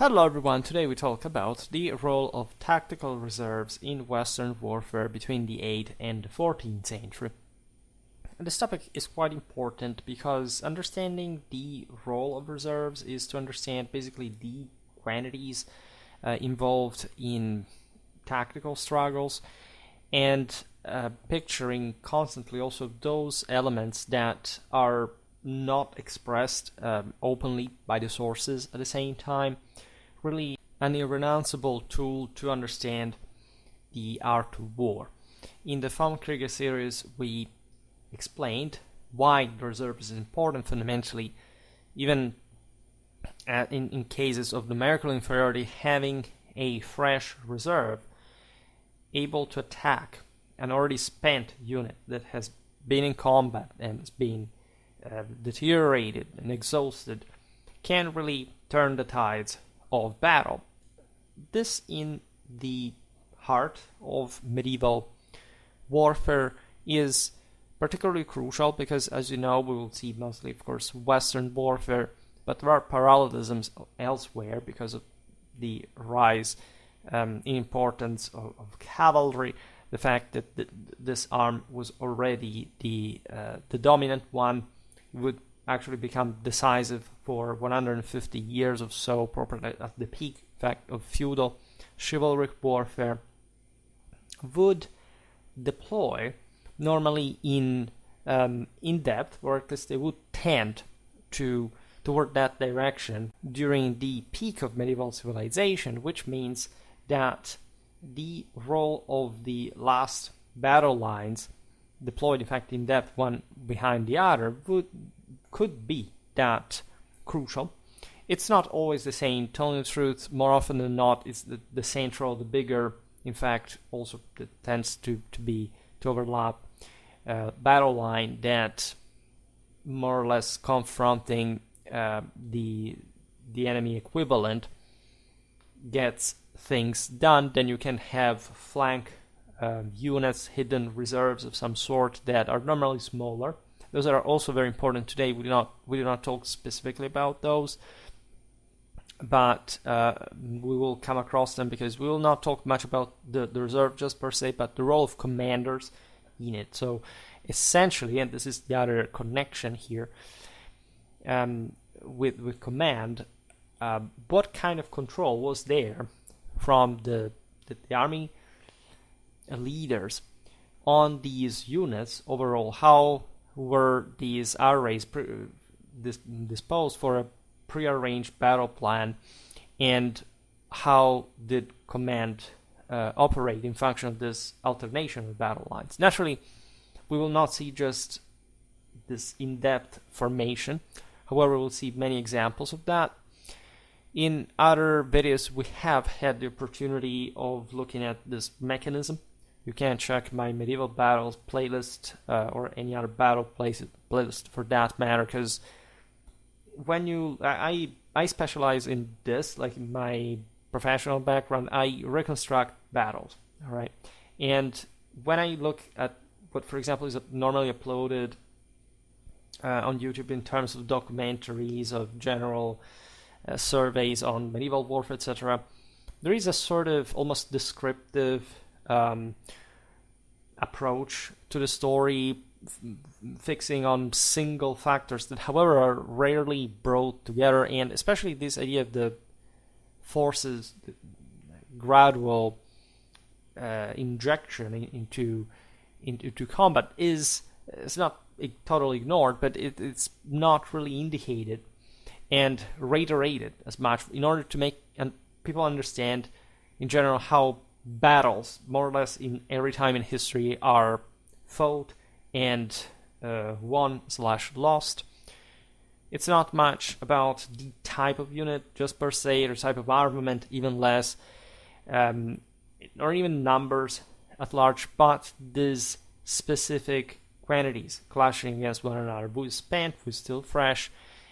Hello everyone, today we talk about the role of tactical reserves in Western warfare between the 8th and the 14th century. And this topic is quite important because understanding the role of reserves is to understand basically the quantities involved in tactical struggles and picturing constantly also those elements that are not expressed openly by the sources at the same time. Really an irrenounceable tool to understand the art of war. In the VIII-XIV series, we explained why the reserve is important fundamentally, even in cases of numerical inferiority, having a fresh reserve able to attack an already spent unit that has been in combat and has been deteriorated and exhausted can really turn the tides of battle. This in the heart of medieval warfare is particularly crucial because, as you know, we will see mostly, of course, Western warfare, but there are parallelisms elsewhere because of the rise in importance of cavalry, the fact that this arm was already the dominant one, would actually become decisive for 150 years or so, properly at the peak, in fact, of feudal chivalric warfare, would deploy normally in depth, or at least they would tend toward that direction during the peak of medieval civilization, which means that the role of the last battle lines deployed, in fact, in depth, one behind the other, could be that crucial. It's not always the same. Telling the truth, more often than not, it's the central, the bigger, in fact, also it tends to overlap battle line that more or less confronting the enemy equivalent gets things done. Then you can have flank units, hidden reserves of some sort that are normally smaller. Those are also very important today. We do not talk specifically about those, but we will come across them because we will not talk much about the reserve just per se, but the role of commanders in it. So essentially, and this is the other connection here with command, what kind of control was there from the army leaders on these units overall? How were these arrays disposed for a prearranged battle plan, and how did command operate in function of this alternation of battle lines? Naturally, we will not see just this in-depth formation. However, we'll see many examples of that. In other videos, we have had the opportunity of looking at this mechanism. You can check my medieval battles playlist or any other battle playlist for that matter, because when I specialize in this, like in my professional background, I reconstruct battles, all right? And when I look at what, for example, is normally uploaded on YouTube in terms of documentaries, of general surveys on medieval warfare, etc., there is a sort of almost descriptive approach to the story, fixing on single factors that, however, are rarely brought together, and especially this idea of the forces, the gradual injection into combat is not totally ignored, but it's not really indicated and reiterated as much in order to make people understand in general how battles, more or less in every time in history, are fought and won/lost. It's not much about the type of unit just per se, or type of armament, even less, or even numbers at large, but these specific quantities clashing against one another, who is spent, who is still fresh,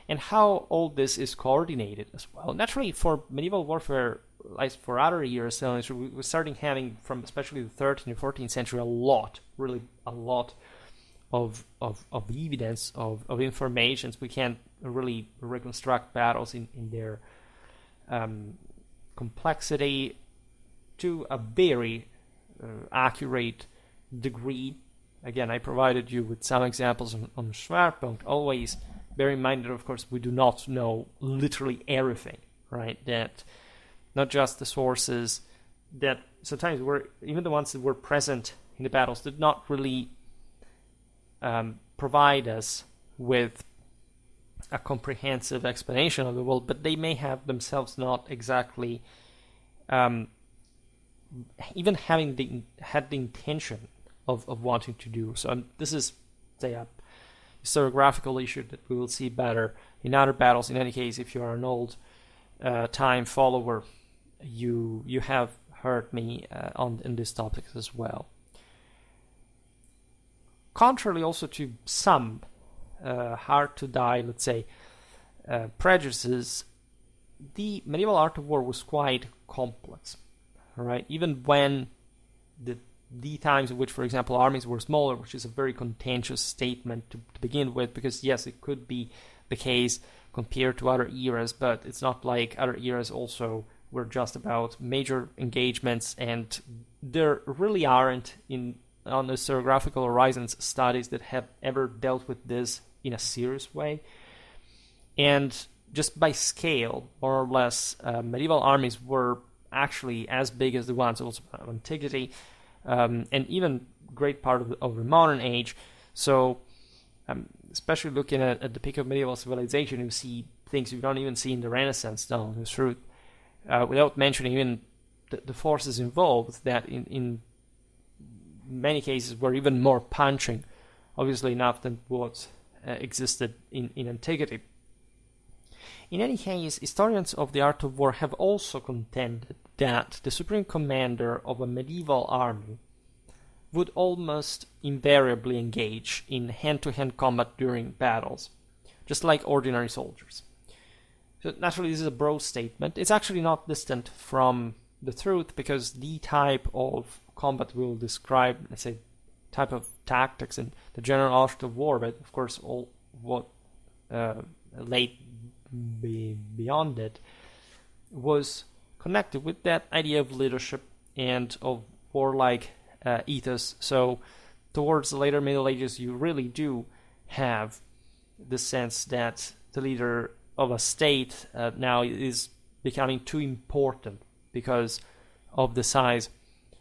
and how all this is coordinated as well. Naturally, for medieval warfare, like for other years, we're starting having, from especially the 13th and 14th century, really a lot of evidence, of information. We can't really reconstruct battles in their complexity to a very accurate degree. Again, I provided you with some examples on Schwerpunkt. Always bear in mind that, of course, we do not know literally everything, right? That not just the sources that sometimes were, even the ones that were present in the battles, did not really provide us with a comprehensive explanation of the world, but they may have themselves not exactly even had the intention of wanting to do so. This is, say, a historiographical issue that we will see better in other battles. In any case, if you are an old time follower, you have heard me in this topic as well. Contrary also to some hard to die, let's say, prejudices, the medieval art of war was quite complex, right? Even when the times in which, for example, armies were smaller, which is a very contentious statement to begin with, because yes, it could be the case compared to other eras, but it's not like other eras also were just about major engagements, and there really aren't on the historiographical horizons studies that have ever dealt with this in a serious way. And just by scale, more or less, medieval armies were actually as big as the ones also of antiquity, and even great part of the modern age. So, especially looking at the peak of medieval civilization, you see things you don't even see in the Renaissance, down the truth, without mentioning even the forces involved that in many cases were even more punching, obviously enough, than what existed in antiquity. In any case, historians of the art of war have also contended that the supreme commander of a medieval army would almost invariably engage in hand-to-hand combat during battles, just like ordinary soldiers. So naturally, this is a broad statement. It's actually not distant from the truth, because the type of combat will describe, let's say, type of tactics and the general art of war, but of course all what lay beyond it was connected with that idea of leadership and of warlike ethos. So towards the later Middle Ages, you really do have the sense that the leader of a state now is becoming too important because of the size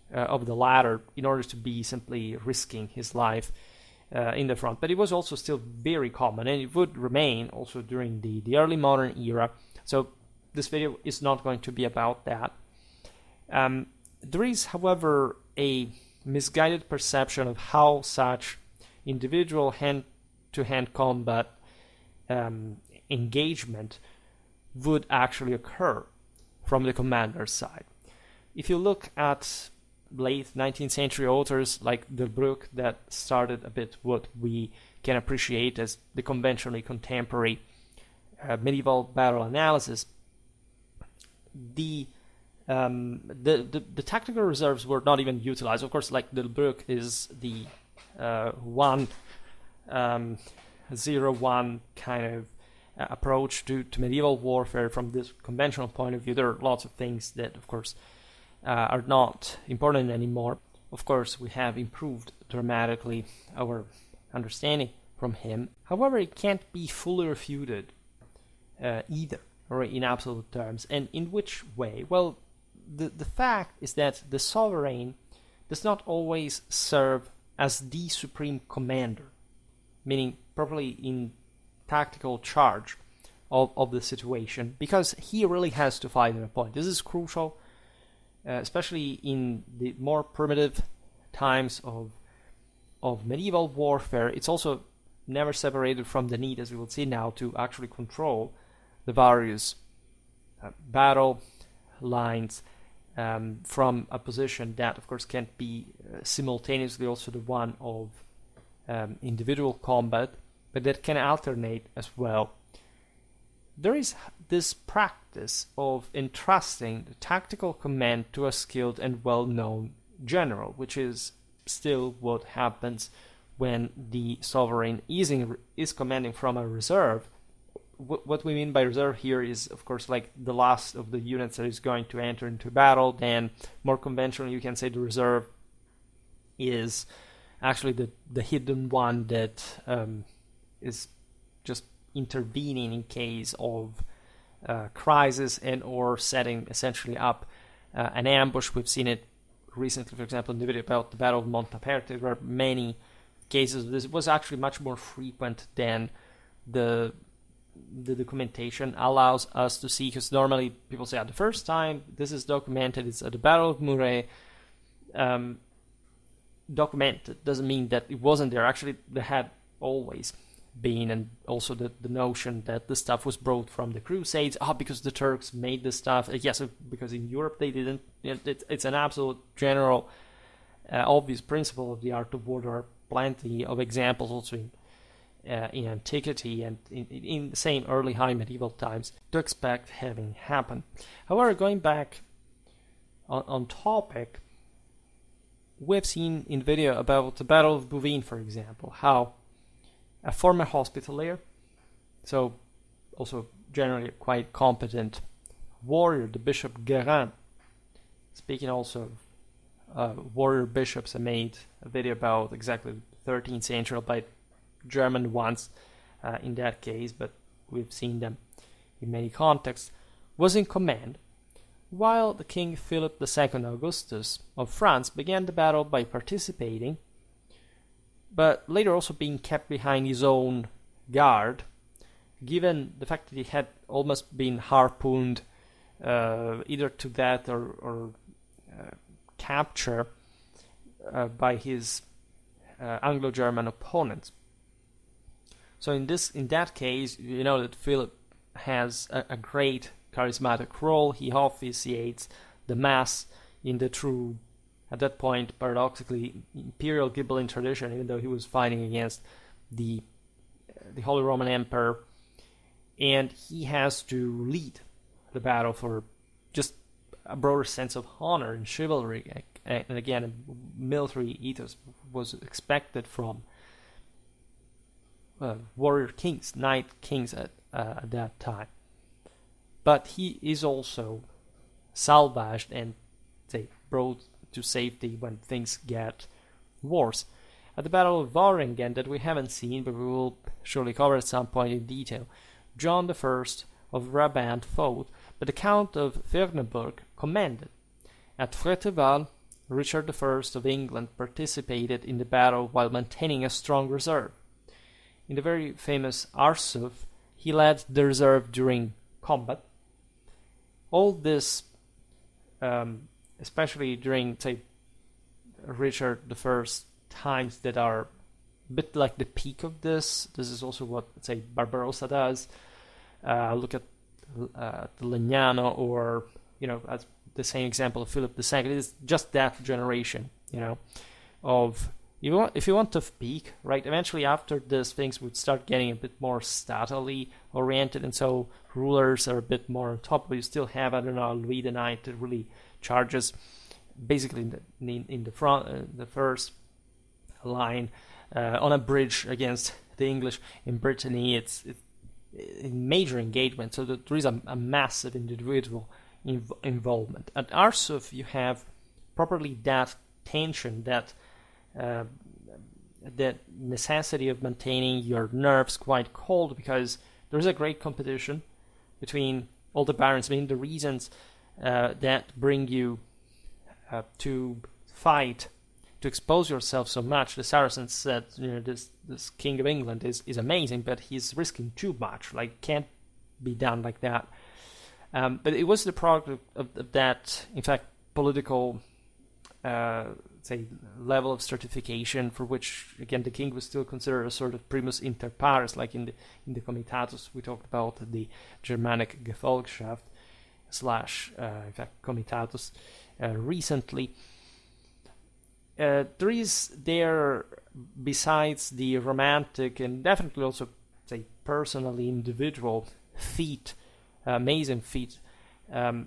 of the latter, in order to be simply risking his life in the front. But it was also still very common, and it would remain also during the early modern era. So this video is not going to be about that. There is, however, a misguided perception of how such individual hand-to-hand combat engagement would actually occur from the commander's side. If you look at late 19th century authors like Delbruck, that started a bit what we can appreciate as the conventionally contemporary medieval battle analysis, the tactical reserves were not even utilized. Of course, like Delbruck is the 1-0-1 kind of approach to medieval warfare from this conventional point of view. There are lots of things that, of course, are not important anymore. Of course, we have improved dramatically our understanding from him. However, it can't be fully refuted either, or in absolute terms. And in which way? Well, the fact is that the sovereign does not always serve as the supreme commander, meaning properly in tactical charge of the situation, because he really has to fight at a point. This is crucial, especially in the more primitive times of medieval warfare. It's also never separated from the need, as we will see now, to actually control the various battle lines from a position that, of course, can't be simultaneously also the one of individual combat, but that can alternate as well. There is this practice of entrusting the tactical command to a skilled and well-known general, which is still what happens when the sovereign is commanding from a reserve what we mean by reserve here is, of course, like the last of the units that is going to enter into battle. Then, more conventionally, you can say the reserve is actually the hidden one that is just intervening in case of crisis and or setting essentially up an ambush. We've seen it recently, for example, in the video about the Battle of Montaperte. There were many cases. This was actually much more frequent than the documentation allows us to see, because normally people say, the first time this is documented is at the Battle of Muret. Documented doesn't mean that it wasn't there. Actually, there had always been, and also the notion that the stuff was brought from the Crusades, because the Turks made the stuff. Yes, because in Europe they didn't. It's an absolute general, obvious principle of the art of war. There are plenty of examples also in antiquity and in the same early high medieval times to expect having happen. However, going back on topic, we've seen in video about the Battle of Bouvines, for example, how a former hospitalier, so also generally a quite competent warrior, the Bishop Guérin. Speaking also of warrior bishops, I made a video about exactly the 13th century, by German ones in that case, but we've seen them in many contexts, was in command, while the King Philip II Augustus of France began the battle by participating, but later also being kept behind his own guard, given the fact that he had almost been harpooned either to death or capture by his Anglo-German opponents. So in that case, you know that Philip has a great charismatic role. He officiates the Mass in the true, at that point, paradoxically, imperial Ghibelline tradition, even though he was fighting against the Holy Roman Emperor, and he has to lead the battle for just a broader sense of honor and chivalry, and again, a military ethos was expected from warrior kings, knight kings at that time. But he is also salvaged and brought to safety when things get worse. At the Battle of Varingen, that we haven't seen, but we will surely cover at some point in detail, John I of Brabant fought, but the Count of Wernenburg commanded. At Fréteval, Richard I of England participated in the battle while maintaining a strong reserve. In the very famous Arsuf, he led the reserve during combat. All this, especially during, Richard I's times that are a bit like the peak of this. This is also what, Barbarossa does. Look at Legnano, or, as the same example of Philip II. It is just that generation, of... If you want to peak, right, eventually after this, things would start getting a bit more statally oriented, and so rulers are a bit more on top, but you still have, Louis IX that really charges basically in the front, the first line on a bridge against the English in Brittany. It's a major engagement, so that there is a massive individual involvement. At Arsuf, you have properly that tension, that necessity of maintaining your nerves quite cold, because there is a great competition between all the barons. I mean, the reasons that bring you to fight, to expose yourself so much. The Saracens said, this King of England is amazing, but he's risking too much. Can't be done like that. But it was the product of that, in fact, political level of stratification, for which again the king was still considered a sort of primus inter pares, like in the Comitatus we talked about, the Germanic Gefolgschaft / in fact Comitatus recently. There is there, besides the romantic and definitely also personally individual feat, amazing feat, a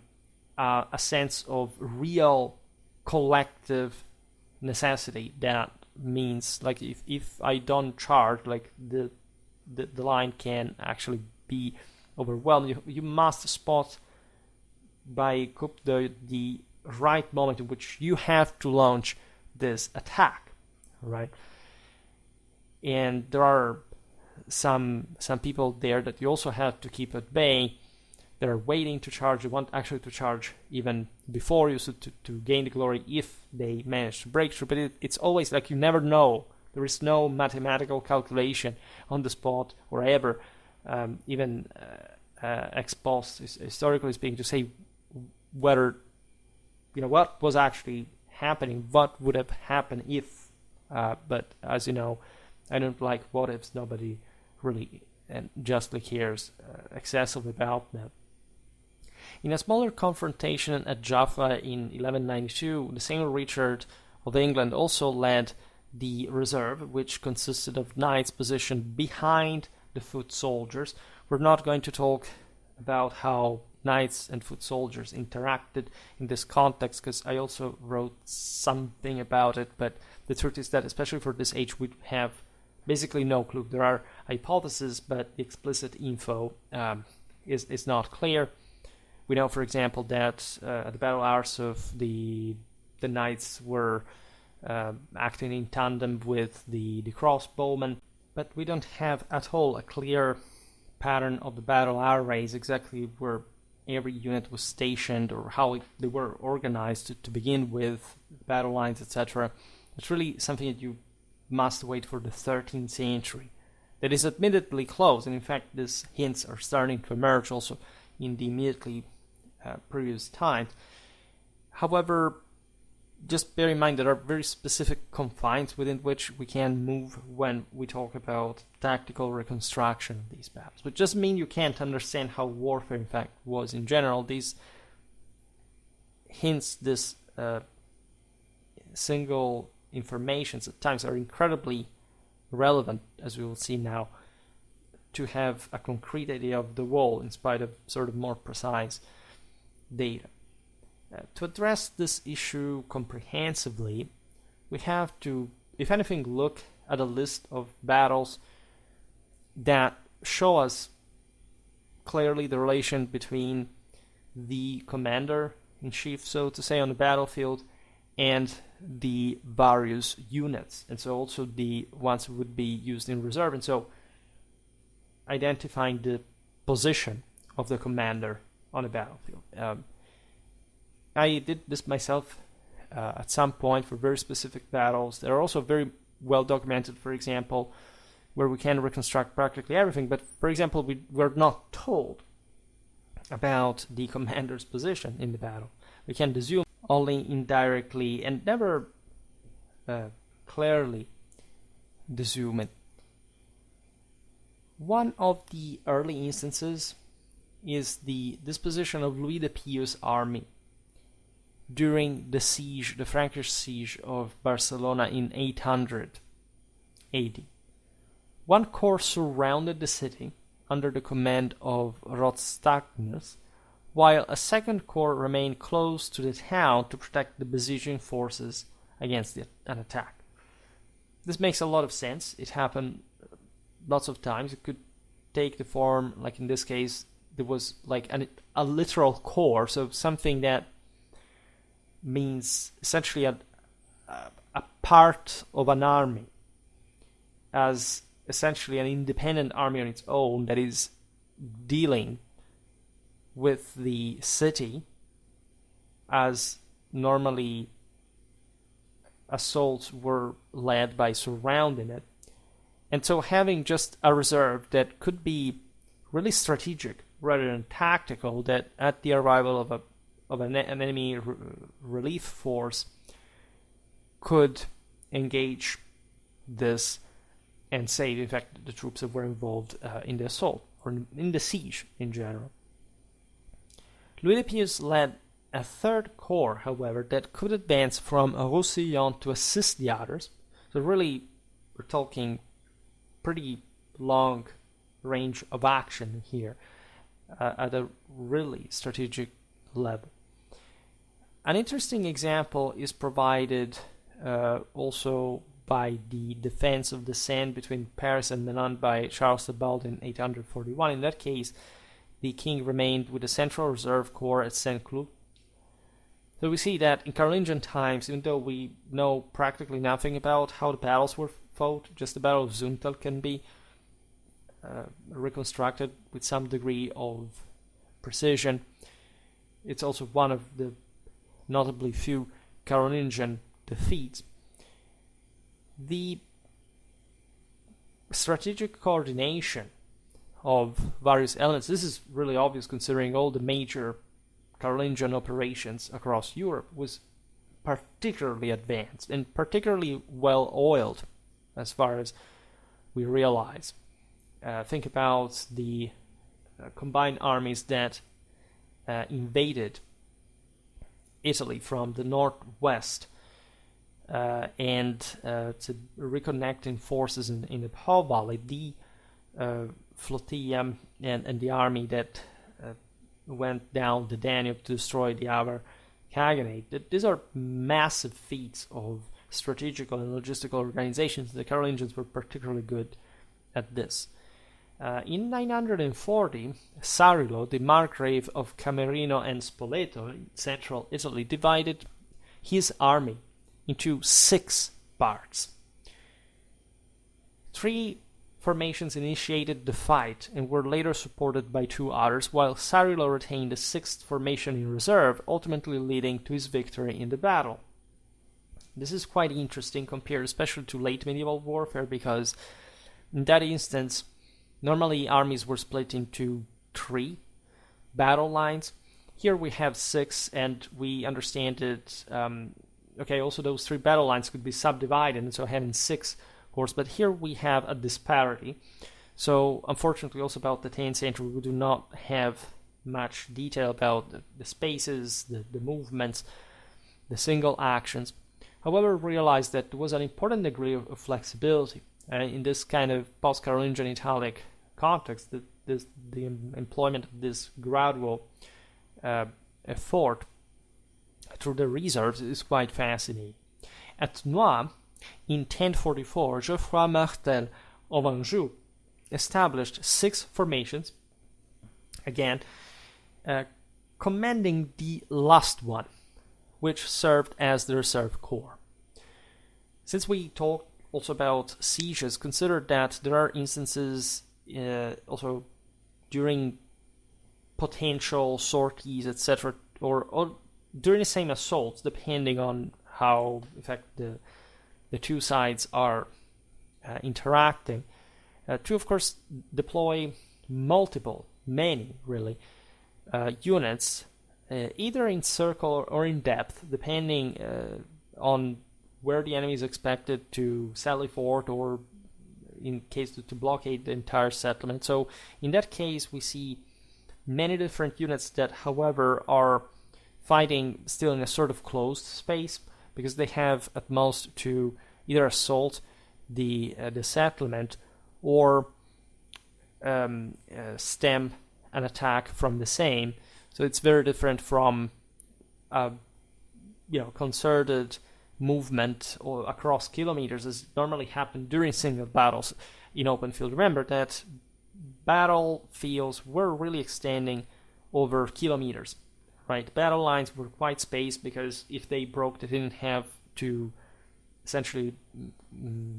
sense of real collective necessity. That means if I don't charge, the line can actually be overwhelmed. You must spot by the right moment in which you have to launch this attack, right? And there are some people there that you also have to keep at bay. They're waiting to charge. You want actually to charge even before you, so to gain the glory if they manage to break through. But it's always like you never know. There is no mathematical calculation on the spot or ever even ex post, historically speaking, to say whether, what was actually happening, what would have happened if. But as you know, I don't like what ifs. Nobody really and justly cares excessively about them. In a smaller confrontation at Jaffa in 1192, the Saint Richard of England also led the reserve, which consisted of knights positioned behind the foot soldiers. We're not going to talk about how knights and foot soldiers interacted in this context, because I also wrote something about it, but the truth is that, especially for this age, we have basically no clue. There are hypotheses, but the explicit info is not clear. We know, for example, that at the battle hours of the knights were acting in tandem with the crossbowmen, but we don't have at all a clear pattern of the battle hour race, exactly where every unit was stationed or how they were organized to begin with, battle lines, etc. It's really something that you must wait for the 13th century. That is admittedly close, and in fact these hints are starting to emerge also in the immediately previous times. However, just bear in mind there are very specific confines within which we can move when we talk about tactical reconstruction of these battles, which doesn't mean you can't understand how warfare in fact was in general. These hints, this single informations at times are incredibly relevant, as we will see now, to have a concrete idea of the wall in spite of sort of more precise data. To address this issue comprehensively, we have to, if anything, look at a list of battles that show us clearly the relation between the commander-in-chief, so to say, on the battlefield and the various units, and so also the ones who would be used in reserve, and so identifying the position of the commander on the battlefield. I did this myself at some point for very specific battles. They are also very well documented, for example, where we can reconstruct practically everything, but for example, we were not told about the commander's position in the battle. We can deduce only indirectly and never clearly deduce it. One of the early instances is the disposition of Louis the Pious' army during the Frankish siege of Barcelona in 800 AD. One corps surrounded the city under the command of Rothstagnus, while a second corps remained close to the town to protect the besieging forces against an attack. This makes a lot of sense. It happened lots of times. It could take the form, like in this case, there was like a literal corps, so something that means essentially a part of an army, as essentially an independent army on its own that is dealing with the city, as normally assaults were led by surrounding it. And so having just a reserve that could be really strategic rather than tactical, that at the arrival of an enemy relief force could engage this and save, in fact, the troops that were involved in the assault, or in the siege in general. Louis the Pious led a third corps, however, that could advance from Roussillon to assist the others. So really, we're talking pretty long range of action here at a really strategic level. An interesting example is provided also by the defense of the Seine between Paris and Milan by Charles the Bald in 841. In that case, the king remained with the Central Reserve Corps at Saint-Cloud. So we see that in Carolingian times, even though we know practically nothing about how the battles were fought, just the Battle of Zuntal can be reconstructed with some degree of precision. It's also one of the notably few Carolingian defeats. The strategic coordination of various elements, this is really obvious considering all the major Carolingian operations across Europe, was particularly advanced and particularly well oiled as far as we realize. Think about the combined armies that invaded Italy from the northwest and to reconnecting forces in the Po Valley, the flotilla and the army that went down the Danube to destroy the Avar Khaganate. These are massive feats of strategical and logistical organizations. The Carolingians were particularly good at this. In 940, Sarilo, the Margrave of Camerino and Spoleto in central Italy, divided his army into 6 parts. 3 formations initiated the fight and were later supported by 2 others, while Sarilo retained a 6th formation in reserve, ultimately leading to his victory in the battle. This is quite interesting compared especially to late medieval warfare, because in that instance, normally armies were split into 3 battle lines. Here we have 6, and we understand it. Also those 3 battle lines could be subdivided, and so having 6 corps. But here we have a disparity. So unfortunately, also about the 10th century, we do not have much detail about the spaces, the movements, the single actions. However, we realized that there was an important degree of flexibility in this kind of post-Carolingian Italic context. The employment of this gradual effort through the reserves is quite fascinating. At Noailles, in 1044, Geoffroy Martel of Anjou established 6 formations, again, commanding the last one, which served as the reserve corps. Since we talked also about sieges, consider that there are instances also during potential sorties, etc., or during the same assaults, depending on how, in fact, the 2 sides are interacting, to, of course, deploy many, units, either in circle or in depth, depending on where the enemy is expected to sally forth, or in case to blockade the entire settlement. So in that case, we see many different units that, however, are fighting still in a sort of closed space, because they have at most to either assault the settlement or stem an attack from the same. So it's very different from concerted movement or across kilometers, as normally happen during single battles in open field. Remember that battlefields were really extending over kilometers, right? Battle lines were quite spaced, because if they broke, they didn't have to essentially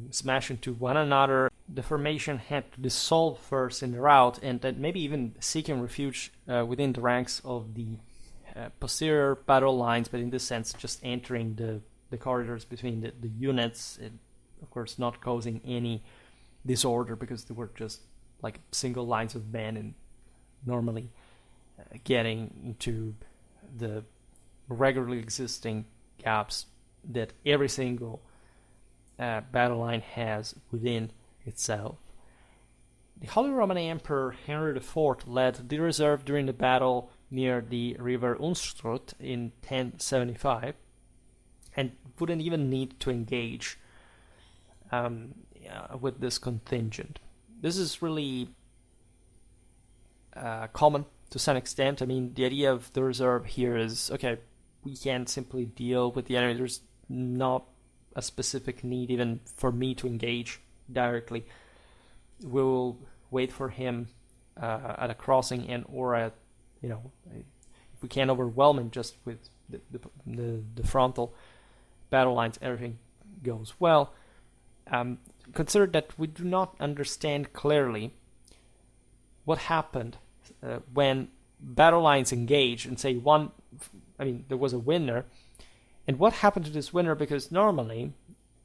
smash into one another. The formation had to dissolve first in the rout, and then maybe even seeking refuge within the ranks of the posterior battle lines, but in this sense just entering the corridors between the units, and of course not causing any disorder, because they were just like single lines of men, and normally getting into the regularly existing gaps that every single battle line has within itself. The Holy Roman Emperor Henry IV led the reserve during the battle near the river Unstrut in 1075, and wouldn't even need to engage with this contingent. This is really common to some extent. I mean, the idea of the reserve here is, okay, we can't simply deal with the enemy. There's not a specific need even for me to engage directly. We will wait for him at a crossing and or at, if we can't overwhelm him just with the frontal battle lines, everything goes well. Consider that we do not understand clearly what happened when battle lines engage and say there was a winner, and what happened to this winner, because normally,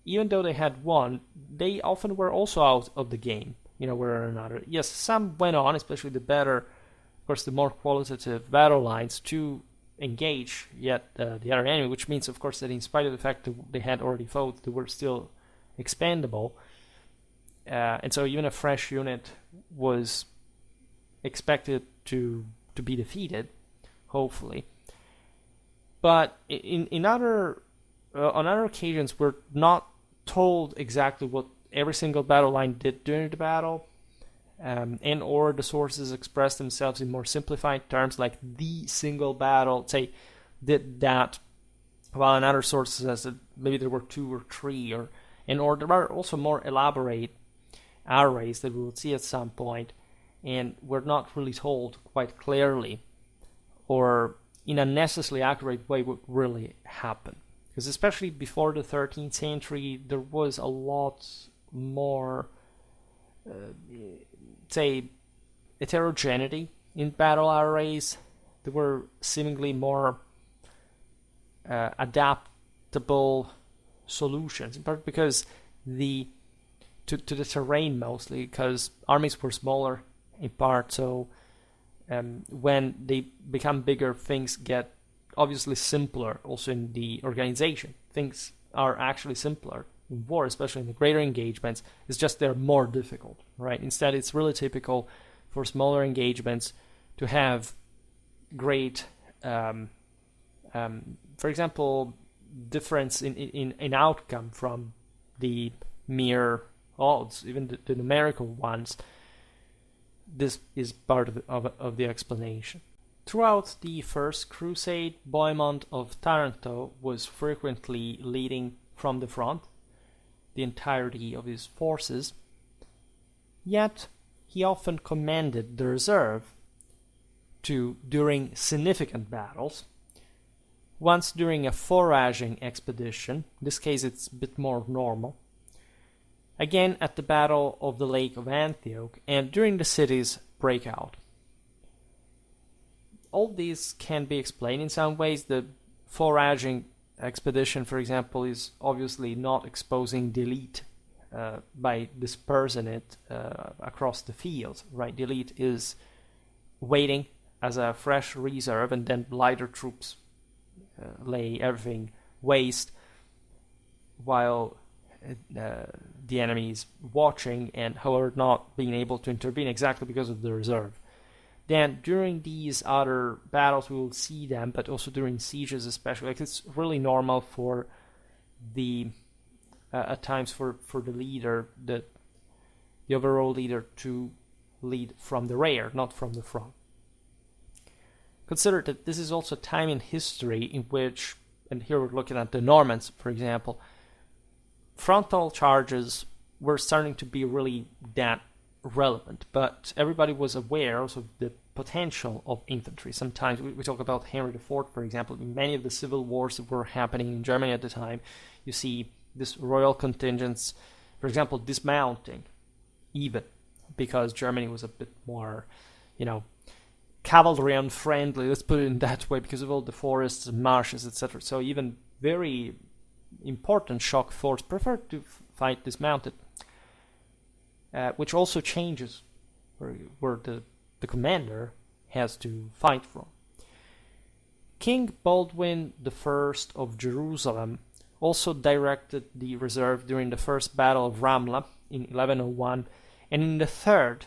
even though they had won, they often were also out of the game, one way or another. Yes, some went on, especially the better, of course, the more qualitative battle lines to engage yet the other enemy, which means, of course, that in spite of the fact that they had already fought, they were still expandable. And so even a fresh unit was expected to be defeated, hopefully. But on other occasions, we're not told exactly what every single battle line did during the battle, and or the sources express themselves in more simplified terms, like the single battle, say, did that, while another source says that maybe there were 2 or 3, or there are also more elaborate arrays that we will see at some point, and we're not really told quite clearly or in a necessarily accurate way what really happened. Because especially before the 13th century, there was a lot more, heterogeneity in battle arrays. There were seemingly more adaptable solutions, in part because to the terrain mostly, because armies were smaller in part, so when they become bigger, things get obviously simpler also in the organization. Things are actually simpler in war, especially in the greater engagements. It's just they're more difficult, right? Instead, it's really typical for smaller engagements to have great, for example, difference in outcome from the mere odds, even the numerical ones. This is part of the explanation. Throughout the First Crusade, Bohemond of Taranto was frequently leading from the front the entirety of his forces, yet he often commanded the reserve during significant battles. Once during a foraging expedition, in this case it's a bit more normal, again at the Battle of the Lake of Antioch, and during the city's breakout. All these can be explained in some ways. The foraging expedition, for example, is obviously not exposing the elite by dispersing it across the field, right? The elite is waiting as a fresh reserve, and then lighter troops lay everything waste while the enemy is watching and, however, not being able to intervene exactly because of the reserve. Then during these other battles we will see them, but also during sieges especially, like it's really normal for the at times for the leader, the overall leader, to lead from the rear, not from the front. Consider that this is also a time in history in which, and here we're looking at the Normans, for example, frontal charges were starting to be really that relevant, but everybody was aware also of the potential of infantry. Sometimes we talk about Henry IV, for example. In many of the civil wars that were happening in Germany at the time, you see this royal contingents, for example, dismounting, even because Germany was a bit more, cavalry unfriendly, let's put it in that way, because of all the forests and marshes, etc. So even very important shock force preferred to fight dismounted, which also changes where the commander has to fight from. King Baldwin I of Jerusalem also directed the reserve during the first battle of Ramla in 1101, and in the third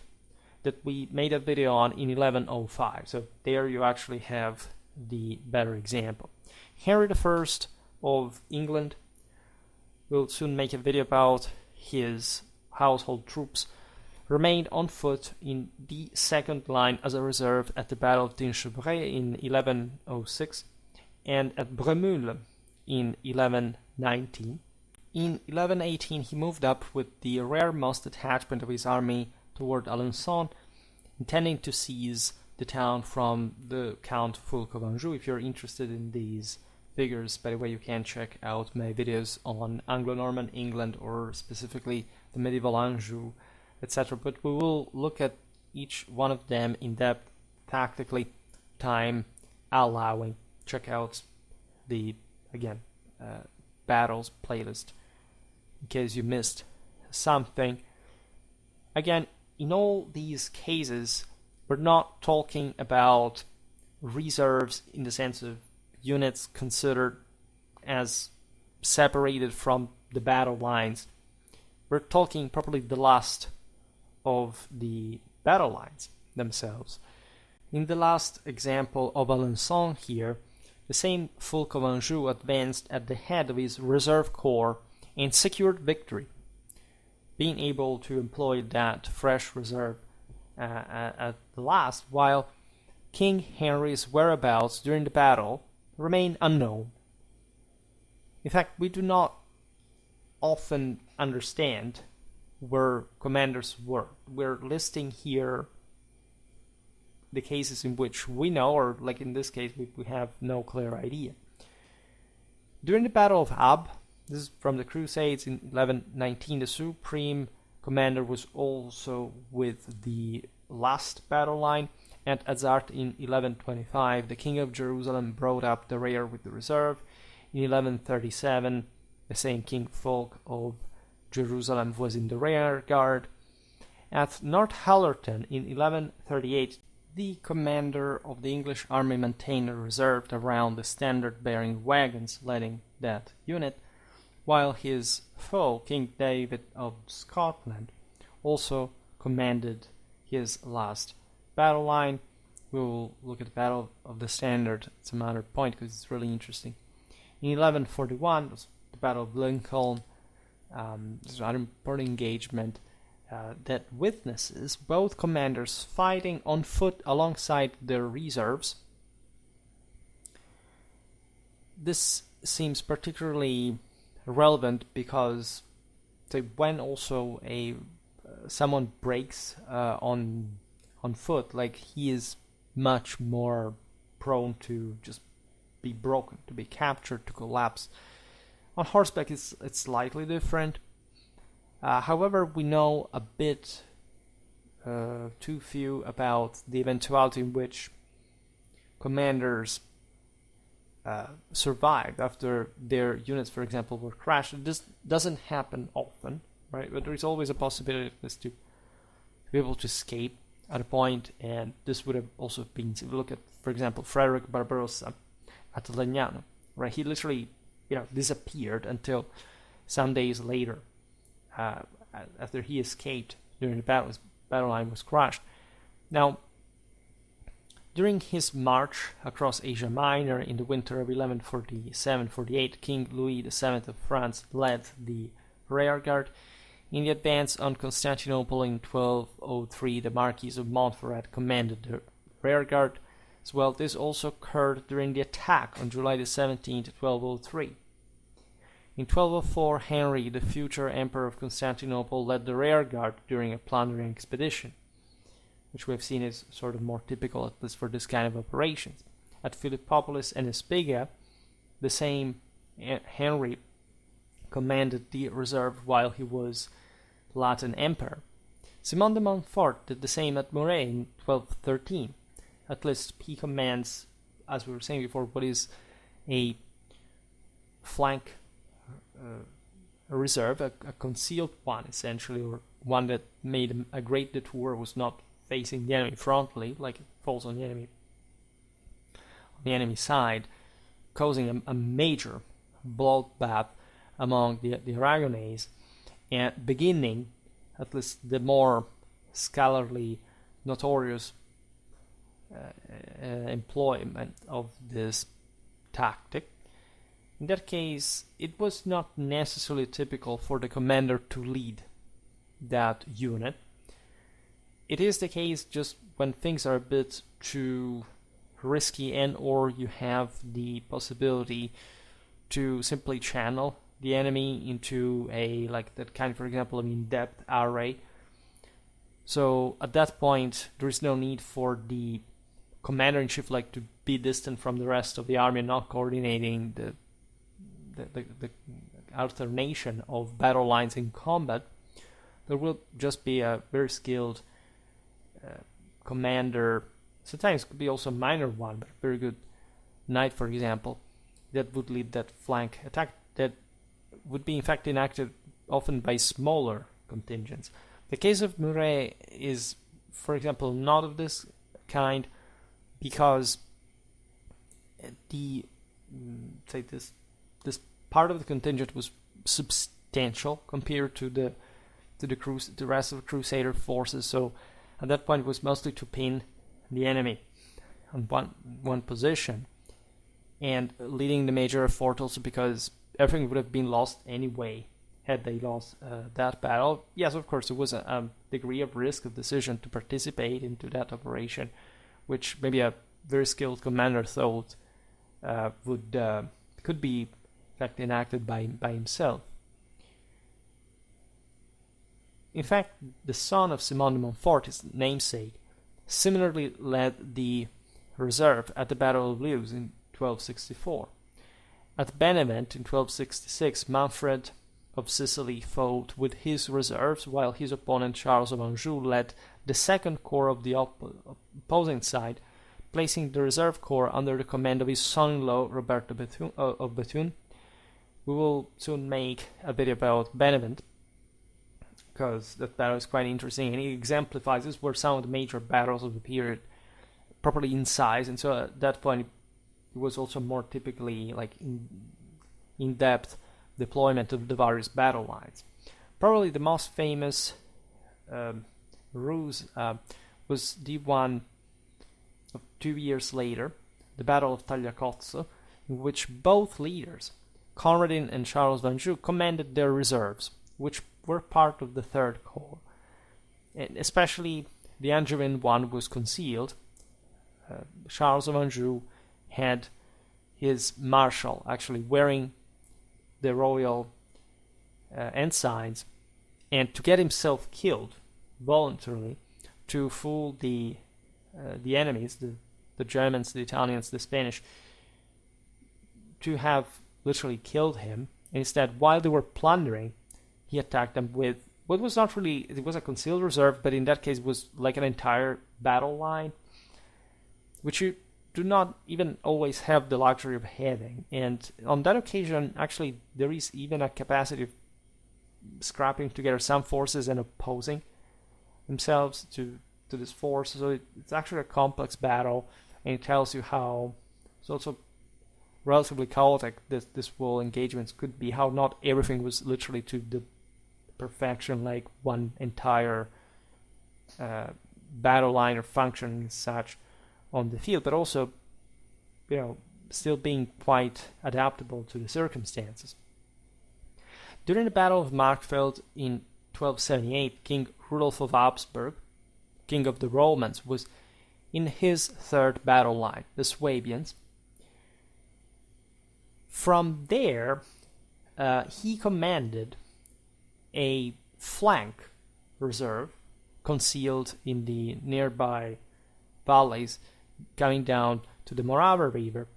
that we made a video on in 1105. So there you actually have the better example. Henry I of England, will soon make a video about his household troops, remained on foot in the second line as a reserve at the Battle of Tinchebray in 1106 and at Bremeule in 1119. In 1118 he moved up with the rearmost detachment of his army toward Alençon, intending to seize the town from the Count Fulk of Anjou. If you're interested in these figures, by the way, you can check out my videos on Anglo-Norman England, or specifically the medieval Anjou, etc. But we will look at each one of them in depth, tactically, time allowing. Check out the, again, battles playlist in case you missed something. Again, in all these cases, we're not talking about reserves in the sense of units considered as separated from the battle lines. We're talking probably the last of the battle lines themselves. In the last example of Alençon here, the same Fulk of Anjou advanced at the head of his reserve corps and secured victory, being able to employ that fresh reserve at the last, while King Henry's whereabouts during the battle remain unknown. In fact, we do not often understand where commanders were. We're listing here the cases in which we know, or like in this case, we have no clear idea. During the Battle of Ab, this is from the Crusades in 1119, the supreme commander was also with the last battle line. At Azart in 1125, the King of Jerusalem brought up the rear with the reserve. In 1137, the same King Fulk of Jerusalem was in the rear guard. At North Hallerton in 1138, the commander of the English army maintained a reserve around the standard-bearing wagons leading that unit, while his foe, King David of Scotland, also commanded his last battle line. We will look at the Battle of the Standard at some other point because it's really interesting. In 1141, was the Battle of Lincoln. This is an important engagement that witnesses both commanders fighting on foot alongside their reserves. This seems particularly relevant because when also someone breaks on foot, like, he is much more prone to just be broken, to be captured, to collapse. On horseback it's slightly different. However, we know a bit too few about the eventuality in which commanders survived after their units, for example, were crashed. This doesn't happen often, right? But there is always a possibility to be able to escape at a point, and this would have also been, if you look at, for example, Frederick Barbarossa at Legnano, right? He literally, disappeared until some days later, after he escaped during the battle. His battle line was crushed. Now, during his march across Asia Minor in the winter of 1147-48, King Louis VII of France led the rearguard. In the advance on Constantinople in 1203, the Marquis of Montferrat commanded the rearguard as well. This also occurred during the attack on July the 17th, 1203. In 1204, Henry, the future Emperor of Constantinople, led the rearguard during a plundering expedition, which we have seen is sort of more typical, at least for this kind of operations. At Philippopolis and Espiga, the same Henry commanded the reserve while he was Latin Emperor. Simon de Montfort did the same at Moret in 1213. At least he commands, as we were saying before, what is a flank reserve, a concealed one essentially, or one that made a great detour, was not facing the enemy frontally, like it falls on the enemy side, causing a major bloodbath among the Aragonese, and beginning, at least the more scholarly, notorious employment of this tactic. In that case, it was not necessarily typical for the commander to lead that unit. It is the case just when things are a bit too risky, and or you have the possibility to simply channel the enemy into a, like that kind, for example, of in-depth array. So at that point, there is no need for the commander-in-chief like to be distant from the rest of the army and not coordinating the alternation of battle lines in combat. There will just be a very skilled commander, sometimes it could be also a minor one, but a very good knight, for example, that would lead that flank attack that would be in fact enacted often by smaller contingents. The case of Muret is, for example, not of this kind, because the this part of the contingent was substantial compared to the rest of the Crusader forces. So at that point, it was mostly to pin the enemy on one position, and leading the major effort also because everything would have been lost anyway had they lost that battle. Yes, of course, there was a degree of risk of decision to participate into that operation, which maybe a very skilled commander thought could be in fact enacted by himself. In fact, the son of Simon de Montfort, his namesake, similarly led the reserve at the Battle of Lewes in 1264. At Benevent in 1266, Manfred of Sicily fought with his reserves, while his opponent Charles of Anjou led the second corps of the opposing side, placing the reserve corps under the command of his son-in-law Roberto of Bethune. We will soon make a video about Benevent, because that battle is quite interesting, and it exemplifies this were some of the major battles of the period, properly in size, and so at that point it was also more typically like in-depth deployment of the various battle lines. Probably the most famous ruse was the one of 2 years later, the Battle of Tagliacozzo, in which both leaders, Conradin and Charles d'Anjou, commanded their reserves, which were part of the Third Corps. And especially the Angevin one was concealed. Charles of Anjou had his marshal actually wearing the royal ensigns, and to get himself killed voluntarily to fool the enemies, the Germans, the Italians, the Spanish, to have literally killed him. And instead, while they were plundering, he attacked them with what was not really, it was a concealed reserve, but in that case it was like an entire battle line, which you do not even always have the luxury of having. And on that occasion, actually, there is even a capacity of scrapping together some forces and opposing themselves to this force. So it's actually a complex battle, and it tells you how it's also relatively chaotic this whole engagements could be, how not everything was literally to the perfection, like one entire battle line or function and such on the field, but also, still being quite adaptable to the circumstances. During the Battle of Markfeld in 1278, King Rudolf of Habsburg, King of the Romans, was in his third battle line, the Swabians. From there, he commanded a flank reserve concealed in the nearby valleys coming down to the Morava River,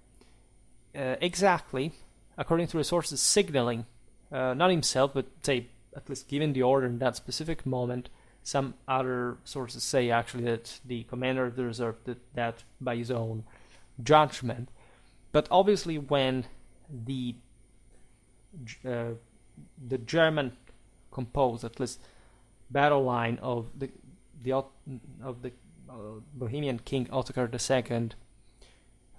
exactly, according to resources, signaling, not himself, but say, at least given the order in that specific moment. Some other sources say actually that the commander of the reserve did that by his own judgment. But obviously when the German composed, at least, battle line of the Bohemian King Ottokar II.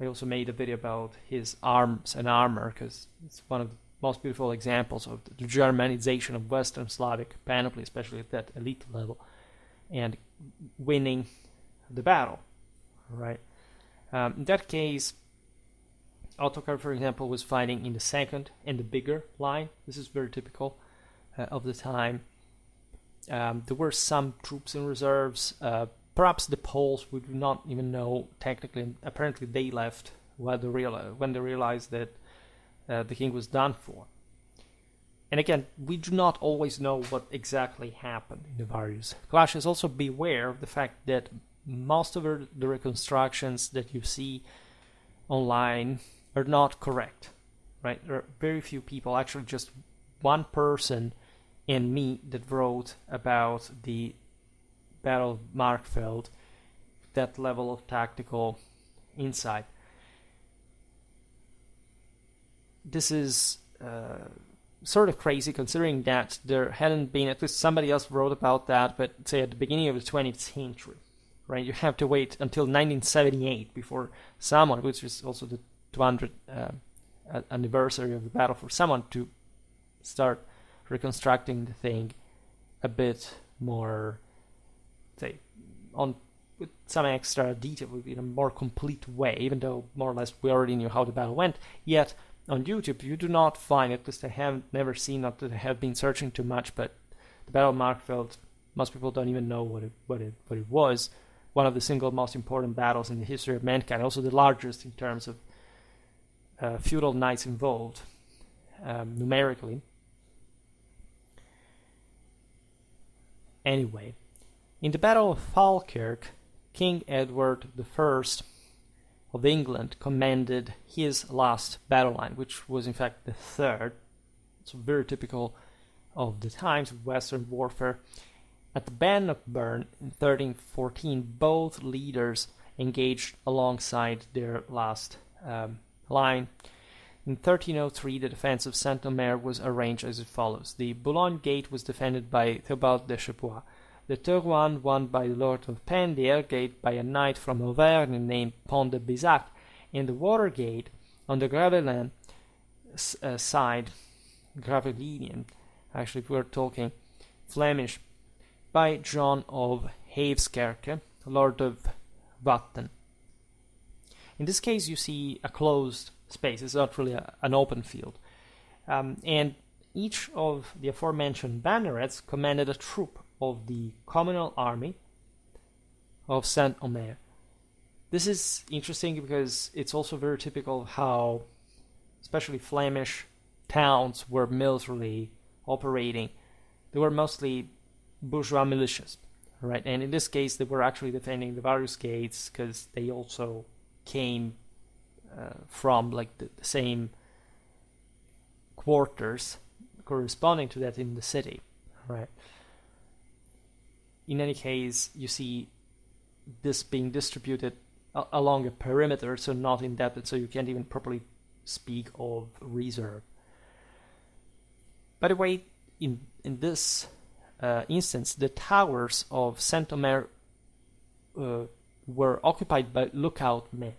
I also made a video about his arms and armor, because it's one of the most beautiful examples of the Germanization of Western Slavic panoply, especially at that elite level, and winning the battle. Right? In that case, Ottokar, for example, was fighting in the second and the bigger line. This is very typical of the time. There were some troops in reserves. Perhaps the Poles, we do not even know technically. Apparently they left when they realized that the king was done for. And again, we do not always know what exactly happened in the various clashes. Also beware of the fact that most of the reconstructions that you see online are not correct, right? There are very few people, actually just one person and me, that wrote about the Battle of Markfeld, that level of tactical insight. This is sort of crazy, considering that there hadn't been, at least somebody else wrote about that, but say at the beginning of the 20th century, right? You have to wait until 1978 before someone, which is also the 200th anniversary of the battle, for someone to start reconstructing the thing a bit more, say, with some extra detail, in a more complete way, even though more or less we already knew how the battle went. Yet on YouTube you do not find, at least I have never seen, not that I have been searching too much, but the Battle of Markfeld, most people don't even know what it was. One of the single most important battles in the history of mankind, also the largest in terms of feudal knights involved, numerically. Anyway, in the Battle of Falkirk, King Edward I of England commanded his last battle line, which was in fact the third. It's very typical of the times of Western warfare. At the Bannockburn in 1314, both leaders engaged alongside their last line. In 1303, the defense of Saint-Omer was arranged as follows. The Boulogne Gate was defended by Theobald de Chepoix. The Terouanne won by the Lord of Pen, the Air Gate by a knight from Auvergne named Pont de Bizac, and the Water Gate on the Gravelin side, Gravelinian, actually if we're talking Flemish, by John of Heemskerke, Lord of Watten. In this case you see a closed space, it's not really an open field. And each of the aforementioned bannerets commanded a troop of the communal army of Saint-Omer. This is interesting because it's also very typical of how, especially Flemish towns were militarily operating. They were mostly bourgeois militias, right? And in this case, they were actually defending the various gates because they also came from like the same quarters corresponding to that in the city, right? In any case, you see this being distributed along a perimeter, so not in depth, so you can't even properly speak of reserve. By the way, in this instance, the towers of Saint-Omer were occupied by lookout men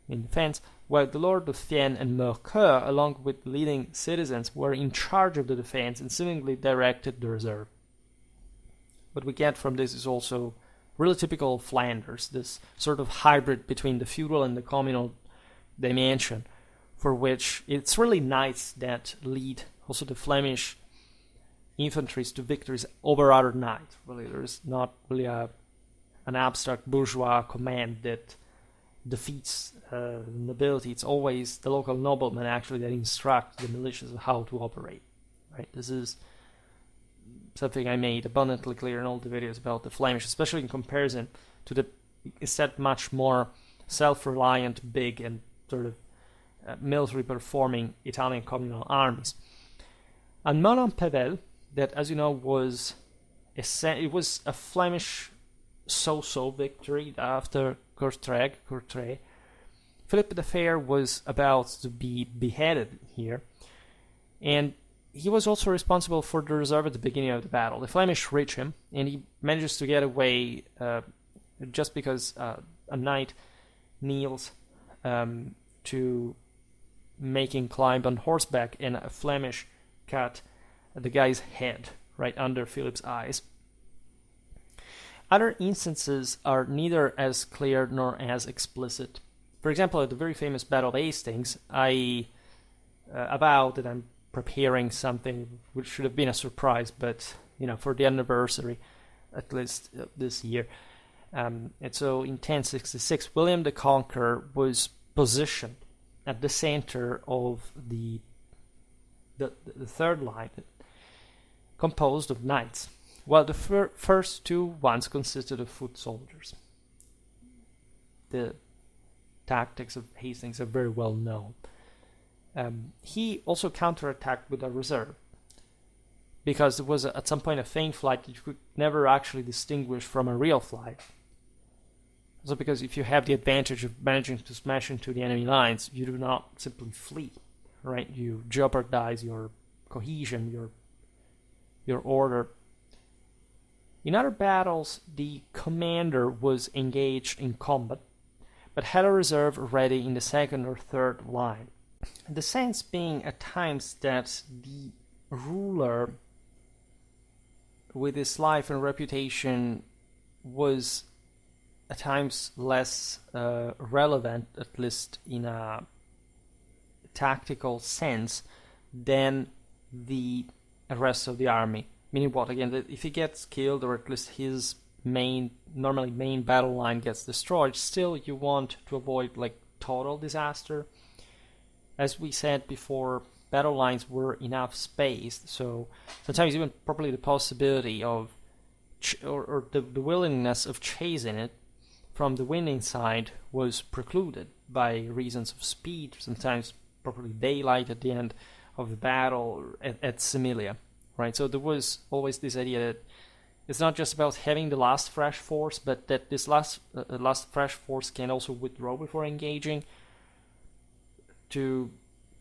in defense, while the Lord of Thiene and Mercœur, along with leading citizens, were in charge of the defense and seemingly directed the reserve. What we get from this is also really typical of Flanders, this sort of hybrid between the feudal and the communal dimension, for which it's really knights that lead also the Flemish infantries to victories over other knights. Really, there's not really an abstract bourgeois command that defeats the nobility. It's always the local nobleman actually that instructs the militias how to operate. Right? This is something I made abundantly clear in all the videos about the Flemish, especially in comparison to the instead much more self-reliant, big, and sort of military performing Italian communal armies. And Montpellier, that, as you know, was a Flemish so-so victory after Courtrai. Philip the Fair was about to be beheaded here, and he was also responsible for the reserve at the beginning of the battle. The Flemish reach him, and he manages to get away just because a knight kneels to make him climb on horseback, and a Flemish cut the guy's head right under Philip's eyes. Other instances are neither as clear nor as explicit. For example, at the very famous Battle of Hastings, I avowed that I'm preparing something which should have been a surprise, but for the anniversary, at least this year. And so in 1066, William the Conqueror was positioned at the center of the third line, composed of knights, while the first two ones consisted of foot soldiers. The tactics of Hastings are very well known. He also counterattacked with a reserve, because there was at some point a feint flight that you could never actually distinguish from a real flight. Also because if you have the advantage of managing to smash into the enemy lines, you do not simply flee, right? You jeopardize your cohesion, your order. In other battles, the commander was engaged in combat, but had a reserve ready in the second or third line. The sense being at times that the ruler, with his life and reputation, was at times less relevant, at least in a tactical sense, than the rest of the army. Meaning what? Again, that if he gets killed, or at least his normally main battle line gets destroyed, still you want to avoid like total disaster. As we said before, battle lines were enough spaced, so sometimes even probably the possibility of or the willingness of chasing it from the winning side was precluded by reasons of speed, sometimes probably daylight at the end of the battle at Similia, right? So there was always this idea that it's not just about having the last fresh force, but that this last fresh force can also withdraw before engaging to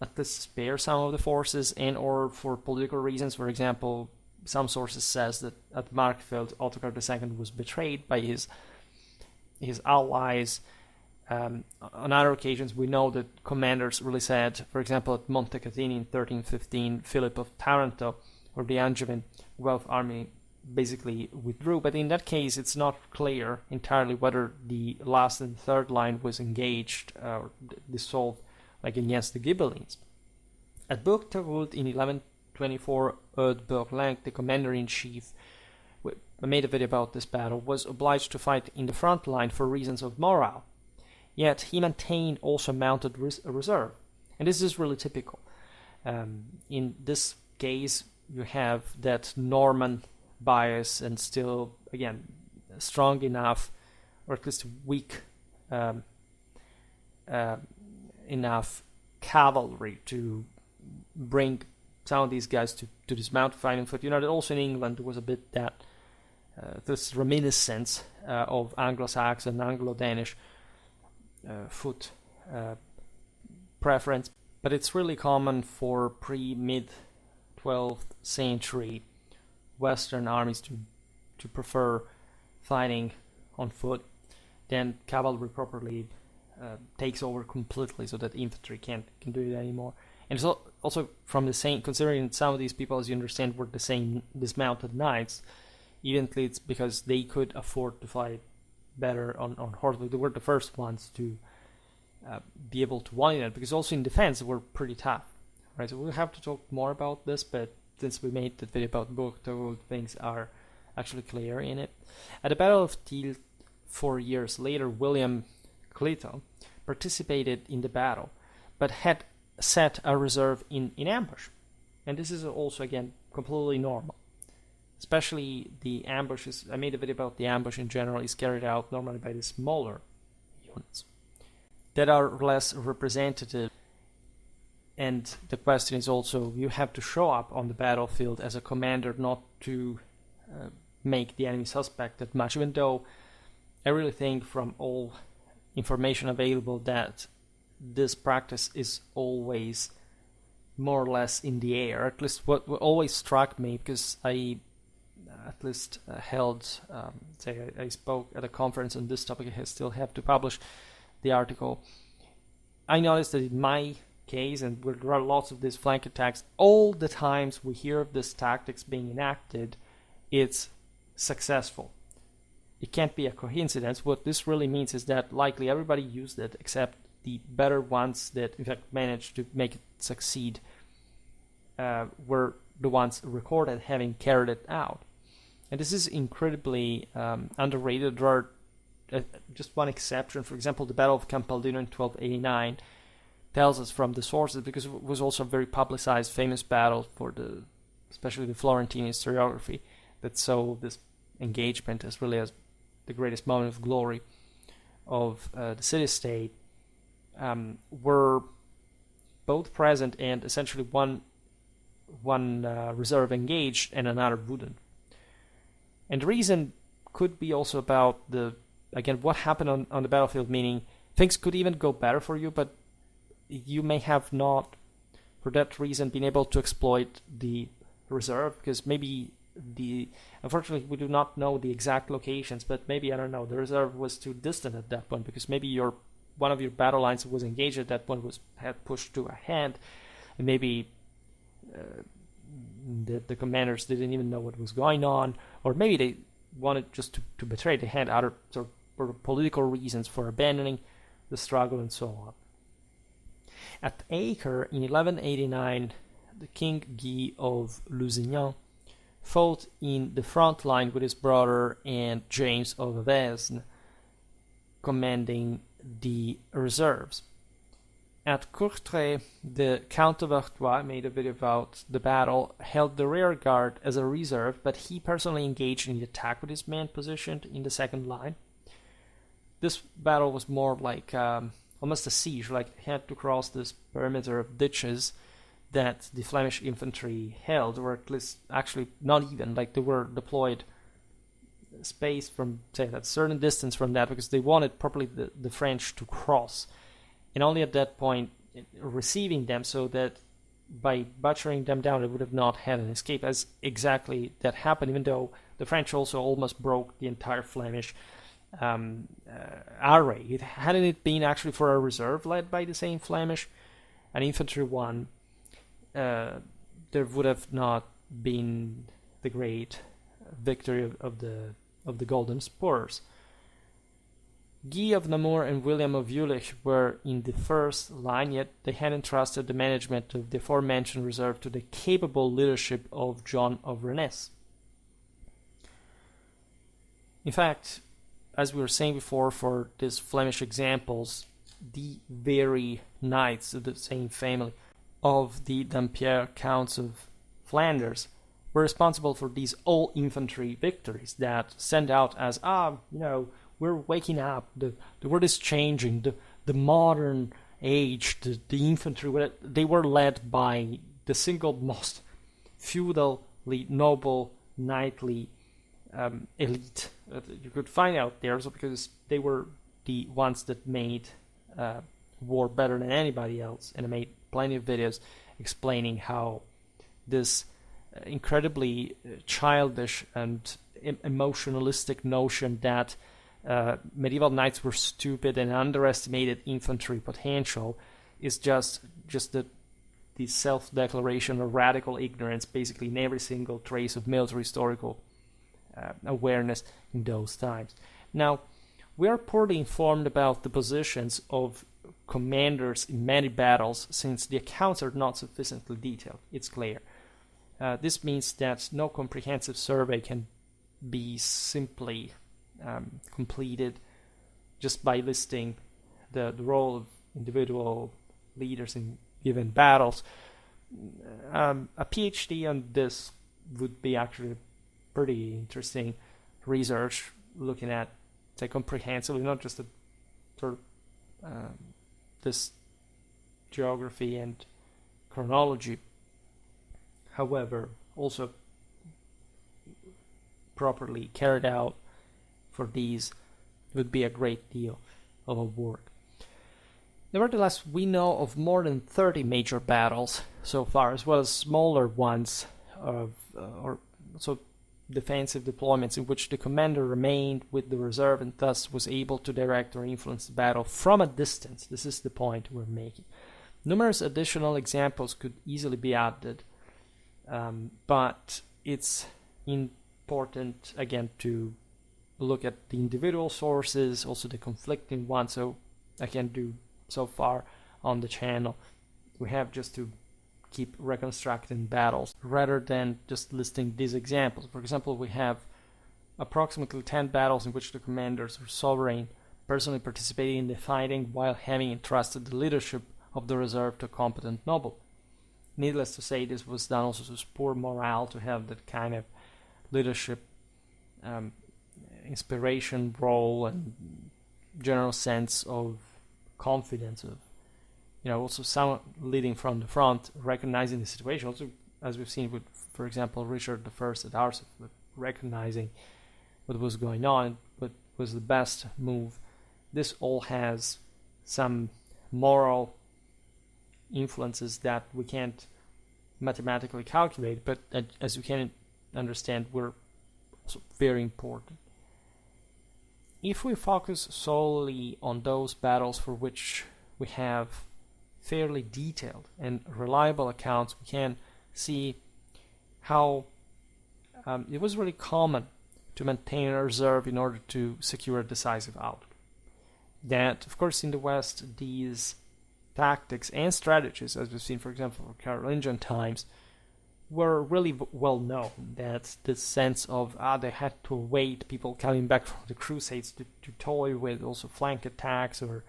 at least spare some of the forces, and or for political reasons. For example, some sources says that at Markfeld, Ottokar II was betrayed by his allies. On other occasions, we know that commanders really said, for example, at Montecatini in 1315, Philip of Taranto, or the Angevin Guelph army basically withdrew. But in that case, it's not clear entirely whether the last and third line was engaged or dissolved, like against the Ghibellines. At Buchterwald in 1124, Eudes Bourlin, the commander-in-chief, I made a video about this battle, was obliged to fight in the front line for reasons of morale. Yet he maintained also mounted reserve. And this is really typical. In this case, you have that Norman bias and still, again, strong enough, or at least weak enough cavalry to bring some of these guys to dismount fighting foot. You know that also in England there was a bit that this reminiscence of Anglo-Saxon, Anglo-Danish foot preference, but it's really common for pre-mid 12th century Western armies to prefer fighting on foot. Then cavalry properly takes over completely, so that infantry can do it anymore. And it's also from the same, considering some of these people, as you understand, were the same dismounted knights. Evidently, it's because they could afford to fight better on horseback. They were the first ones to be able to win it, because also in defense they were pretty tough, right? So we'll have to talk more about this, but since we made the video about Buchterwald, things are actually clear in it. At the Battle of Tielt 4 years later, William Clito participated in the battle, but had set a reserve in ambush. And this is also, again, completely normal. Especially the ambushes, I made a video about the ambush in general, is carried out normally by the smaller units that are less representative. And the question is also, you have to show up on the battlefield as a commander, not to make the enemy suspect that much, even though I really think from all information available that this practice is always more or less in the air. At least what always struck me, because I at least I spoke at a conference on this topic, I still have to publish the article. I noticed that in my case, and there are lots of these flank attacks, all the times we hear of this tactics being enacted, it's successful. It can't be a coincidence. What this really means is that likely everybody used it, except the better ones that in fact managed to make it succeed were the ones recorded having carried it out. And this is incredibly underrated. There are just one exception. For example, the Battle of Campaldino in 1289 tells us from the sources, because it was also a very publicized, famous battle for the especially the Florentine historiography, that saw this engagement as really as the greatest moment of glory of the city-state, were both present and essentially one reserve engaged and another wouldn't. And the reason could be also about what happened on the battlefield, meaning things could even go better for you, but you may have not, for that reason, been able to exploit the reserve, because maybe unfortunately we do not know the exact locations, but maybe, I don't know, the reserve was too distant at that point, because maybe one of your battle lines that was engaged at that point had pushed to a hand, and maybe the commanders didn't even know what was going on, or maybe they wanted just to betray. They had other sort of political reasons for abandoning the struggle and so on. At Acre in 1189, the King Guy of Lusignan fought in the front line with his brother and James of Vesnes, commanding the reserves. At Courtrai, the Count of Artois, made a video about the battle, held the rear guard as a reserve, but he personally engaged in the attack with his men positioned in the second line. This battle was more like almost a siege, like he had to cross this perimeter of ditches that the Flemish infantry held, or at least actually not even, like they were deployed space from, say, a certain distance from that, because they wanted properly the French to cross, and only at that point receiving them, so that by butchering them down they would have not had an escape, as exactly that happened, even though the French also almost broke the entire Flemish array. Hadn't it been actually for a reserve led by the same Flemish, an infantry one, there would have not been the great victory of the Golden Spurs. Guy of Namur and William of Jülich were in the first line, yet they had entrusted the management of the aforementioned reserve to the capable leadership of John of Rennes. In fact, as we were saying before, for these Flemish examples, the very knights of the same family of the Dampierre Counts of Flanders were responsible for these all-infantry victories that send out as, we're waking up, the world is changing, the modern age, the infantry, they were led by the single most feudally noble, knightly elite you could find out there, so because they were the ones that made war better than anybody else, and I made plenty of videos explaining how this incredibly childish and emotionalistic notion that medieval knights were stupid and underestimated infantry potential is just the self-declaration of radical ignorance, basically in every single trace of military historical awareness in those times. Now, we are poorly informed about the positions of commanders in many battles, since the accounts are not sufficiently detailed. It's clear. This means that no comprehensive survey can be simply completed just by listing the role of individual leaders in given battles. A PhD on this would be actually pretty interesting research, looking at, say, comprehensively, not just a sort of this geography and chronology, however, also properly carried out for these would be a great deal of a work. Nevertheless, we know of more than 30 major battles so far, as well as smaller ones or also defensive deployments in which the commander remained with the reserve and thus was able to direct or influence the battle from a distance. This is the point we're making. Numerous additional examples could easily be added, but it's important, again, to look at the individual sources, also the conflicting ones, so I can do so far on the channel. We have just to keep reconstructing battles rather than just listing these examples. For example, we have approximately 10 battles in which the commanders or sovereign personally participating in the fighting while having entrusted the leadership of the reserve to a competent noble. needless to say, this was done also to spur morale, to have that kind of leadership, inspiration role, and general sense of confidence, of also someone leading from the front, recognizing the situation. Also, as we've seen with, for example, Richard I at Arsuf, recognizing what was going on, what was the best move. This all has some moral influences that we can't mathematically calculate, but as you can understand, were also very important. If we focus solely on those battles for which we have fairly detailed and reliable accounts, we can see how it was really common to maintain a reserve in order to secure a decisive outcome. That, of course, in the West, these tactics and strategies, as we've seen, for example, for Carolingian times, were really well known. That the sense of they had to await people coming back from the Crusades to toy with also flank attacks or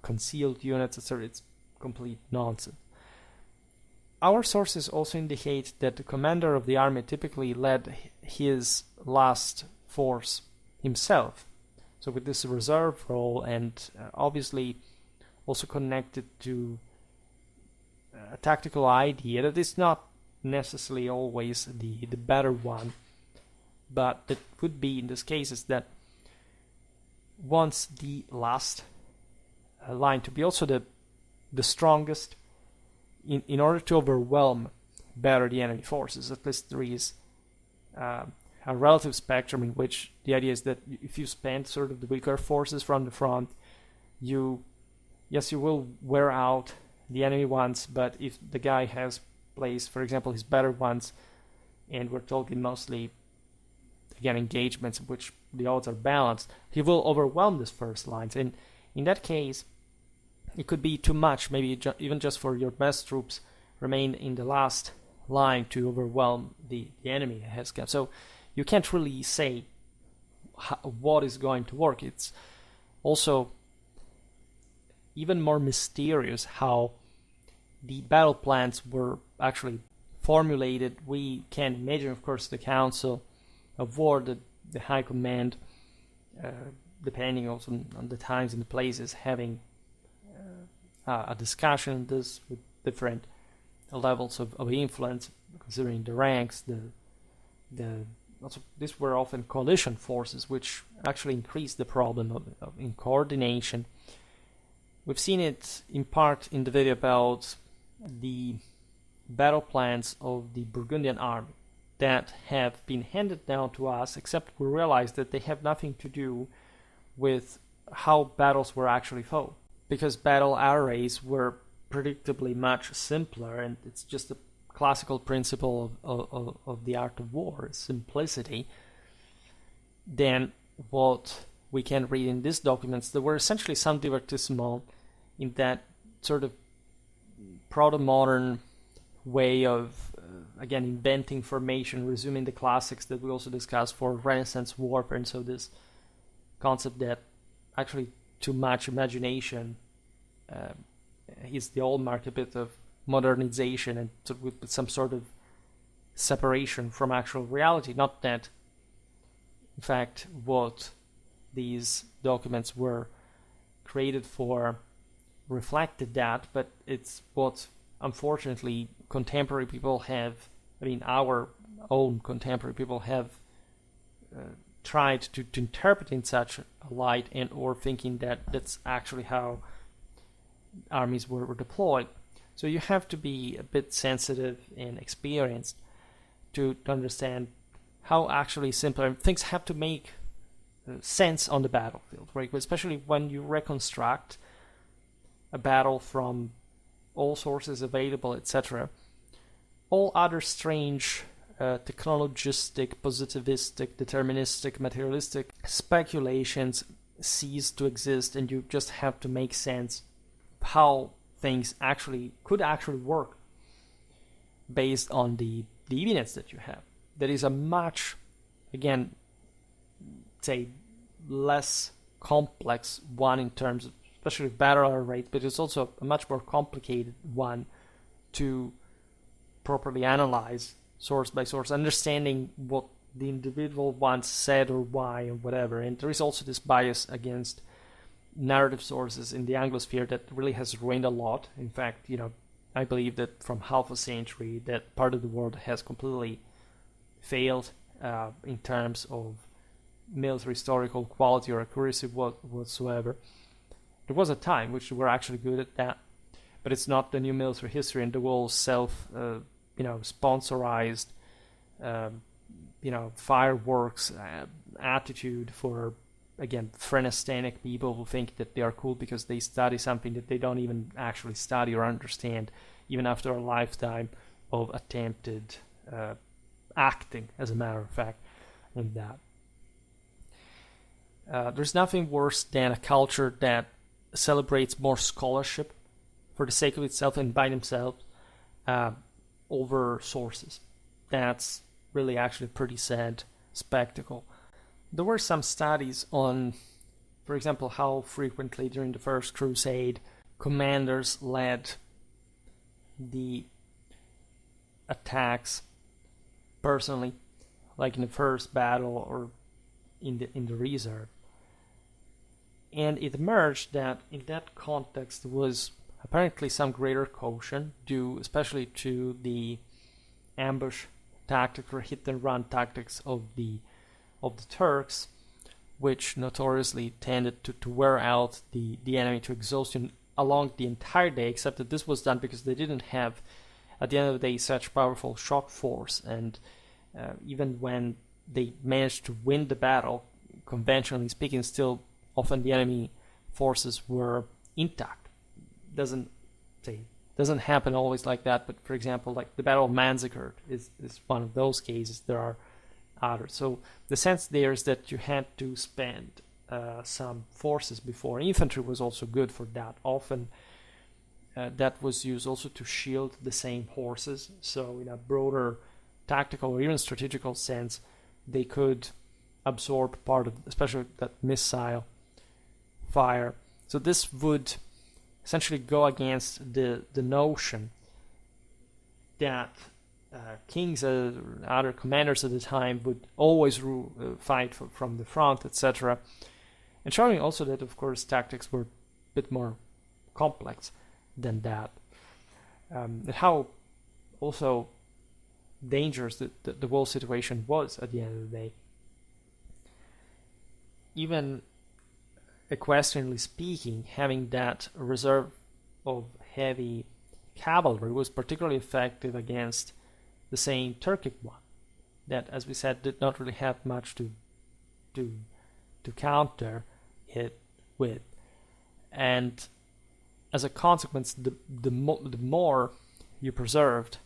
concealed units, etc. It's complete nonsense. Our sources also indicate that the commander of the army typically led his last force himself. So with this reserve role, and obviously also connected to a tactical idea that is not necessarily always the better one, but that would be in this case is that wants the last line to be also the strongest in order to overwhelm better the enemy forces. At least there is a relative spectrum in which the idea is that if you spend sort of the weaker forces from the front, you will wear out the enemy ones, but if the guy has placed, for example, his better ones, and we're talking mostly, again, engagements in which the odds are balanced, he will overwhelm these first lines. And in that case, it could be too much, maybe even just for your best troops remain in the last line to overwhelm the enemy has kept. So you can't really say what is going to work. It's also even more mysterious how the battle plans were actually formulated. We can imagine, of course, the Council of War, the High Command, depending also on the times and the places, having a discussion on this with different levels of influence, considering the ranks. Also, these were often coalition forces, which actually increased the problem in coordination. We've seen it in part in the video about the battle plans of the Burgundian army that have been handed down to us, except we realize that they have nothing to do with how battles were actually fought, because battle arrays were predictably much simpler, and it's just a classical principle of the art of war, simplicity, than what we can read in these documents. There were essentially some divertissement in that sort of proto-modern way of, again, inventing formation, resuming the classics that we also discussed for Renaissance warfare, and so this concept that actually too much imagination is the hallmark a bit of modernization, and with some sort of separation from actual reality. Not that, in fact, what these documents were created for reflected that, but it's what, unfortunately, contemporary people have, our own contemporary people have tried to interpret in such a light, and or thinking that that's actually how armies were deployed. So you have to be a bit sensitive and experienced to understand how actually simple things have to make sense on the battlefield, right? Especially when you reconstruct a battle from all sources available, etc. All other strange technologistic, positivistic, deterministic, materialistic speculations cease to exist, and you just have to make sense of how things could actually work based on the evidence that you have. There is a much, again, say, less complex one in terms of especially battle rate, but it's also a much more complicated one to properly analyze source by source, understanding what the individual once said or why and whatever. And there is also this bias against narrative sources in the Anglosphere that really has ruined a lot. In fact, I believe that from half a century, that part of the world has completely failed in terms of military historical quality or accuracy whatsoever. There was a time which we were actually good at that, but it's not the new military history and the whole sponsorized, fireworks attitude for, again, phrenesthenic people who think that they are cool because they study something that they don't even actually study or understand, even after a lifetime of attempted acting, as a matter of fact, in that. There's nothing worse than a culture that celebrates more scholarship for the sake of itself and by themselves over sources. That's really actually a pretty sad spectacle. There were some studies on, for example, how frequently during the First Crusade commanders led the attacks personally, like in the first battle or in the reserve. And it emerged that in that context there was apparently some greater caution due especially to the ambush tactics or hit and run tactics of the Turks, which notoriously tended to wear out the enemy to exhaustion along the entire day, except that this was done because they didn't have, at the end of the day, such powerful shock force. And even when they managed to win the battle, conventionally speaking, still often the enemy forces were intact. Doesn't happen always like that, but for example, like the Battle of Manzikert is one of those cases. There are others. So the sense there is that you had to spend some forces before. Infantry was also good for that. Often that was used also to shield the same horses. So in a broader tactical or even strategical sense, they could absorb part of, especially that missile fire. So this would essentially go against the notion that kings and other commanders at the time would always fight from the front, etc. And showing also that, of course, tactics were a bit more complex than that. And how also dangerous the whole situation was at the end of the day. Even equestrianly speaking, having that reserve of heavy cavalry was particularly effective against the same Turkic one, that, as we said, did not really have much to counter it with. And as a consequence, the more you preserved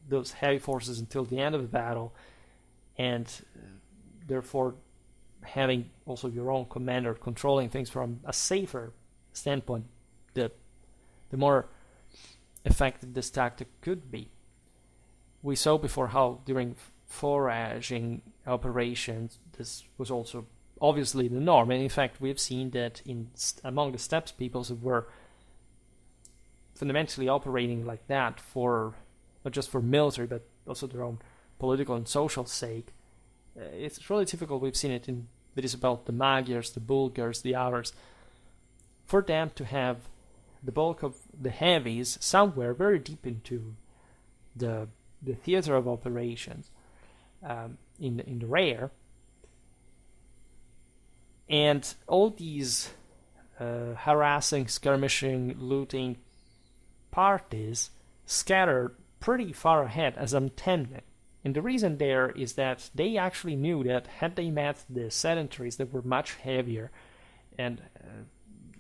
those heavy forces until the end of the battle, and therefore having also your own commander controlling things from a safer standpoint, the more effective this tactic could be. We saw before how during foraging operations this was also obviously the norm, and in fact we've seen that among the steppes peoples who were fundamentally operating like that for not just for military but also their own political and social sake. It's really typical. We've seen it in videos about the Magyars, the Bulgars, the others, for them to have the bulk of the heavies somewhere very deep into the theater of operations, in the rear, and all these harassing, skirmishing, looting parties scattered pretty far ahead as intended. And the reason there is that they actually knew that had they met the sedentaries that were much heavier and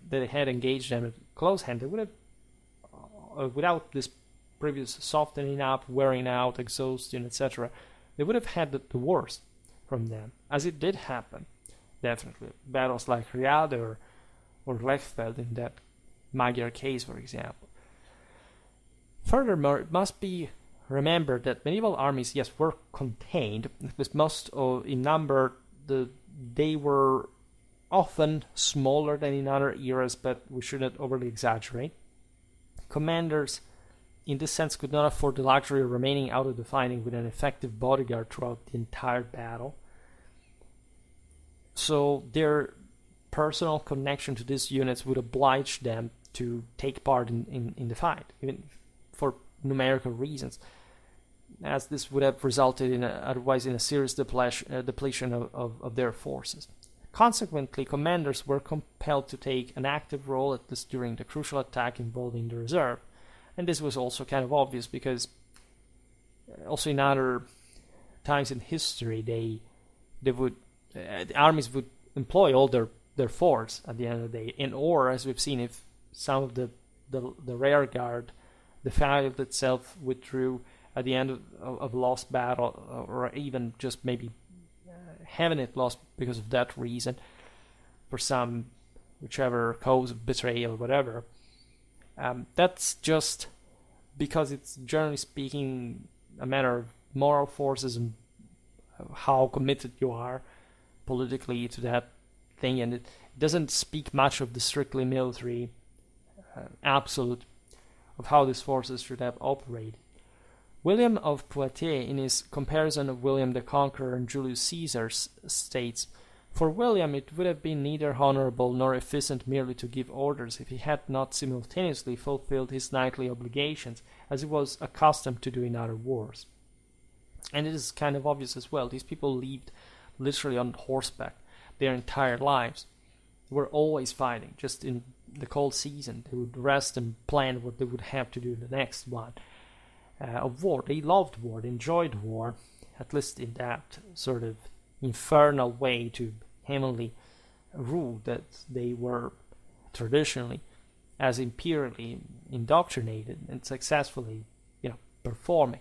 that had engaged them at close hand, they would have, without this previous softening up, wearing out, exhaustion, etc., they would have had the worst from them, as it did happen, definitely. Battles like Riad or Lechfeld in that Magyar case, for example. Furthermore, it must be remembered that medieval armies, yes, were contained, with most in number. They were often smaller than in other eras, but we shouldn't overly exaggerate. Commanders in this sense, could not afford the luxury of remaining out of the fighting with an effective bodyguard throughout the entire battle. So their personal connection to these units would oblige them to take part in the fight, even for numerical reasons, as this would have resulted otherwise in a serious depletion of their forces. Consequently, commanders were compelled to take an active role, at least during the crucial attack involving the reserve. And this was also kind of obvious because also in other times in history, the armies would employ all their force at the end of the day, or as we've seen, if some of the rear guard, the field itself, withdrew at the end of a lost battle, or even just maybe having it lost because of that reason, for some whichever cause of betrayal, whatever. That's just because it's, generally speaking, a matter of moral forces and how committed you are politically to that thing, and it doesn't speak much of the strictly military absolute of how these forces should have operated. William of Poitiers, in his comparison of William the Conqueror and Julius Caesar, states, "For William it would have been neither honorable nor efficient merely to give orders if he had not simultaneously fulfilled his knightly obligations, as he was accustomed to do in other wars." And it is kind of obvious as well. These people lived literally on horseback their entire lives. They were always fighting. Just in the cold season, they would rest and plan what they would have to do in the next one. Of war. They loved war, they enjoyed war, at least in that sort of infernal way to heavenly rule that they were traditionally as imperially indoctrinated and successfully, performing.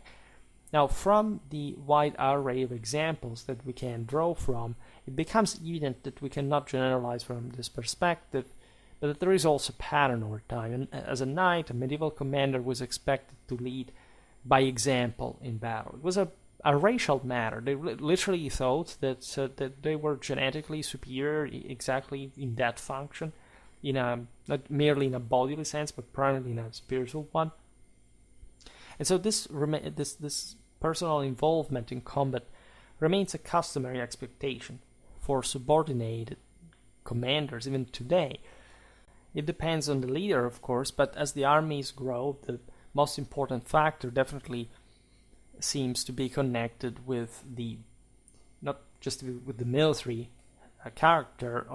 Now, from the wide array of examples that we can draw from, it becomes evident that we cannot generalize from this perspective, but that there is also a pattern over time. And as a knight, a medieval commander was expected to lead by example in battle. It was a racial matter. They literally thought that they were genetically superior exactly in that function, not merely in a bodily sense, but primarily in a spiritual one. And so this personal involvement in combat remains a customary expectation for subordinated commanders even today. It depends on the leader, of course, but as the armies grow, the most important factor definitely seems to be connected with not just with the military character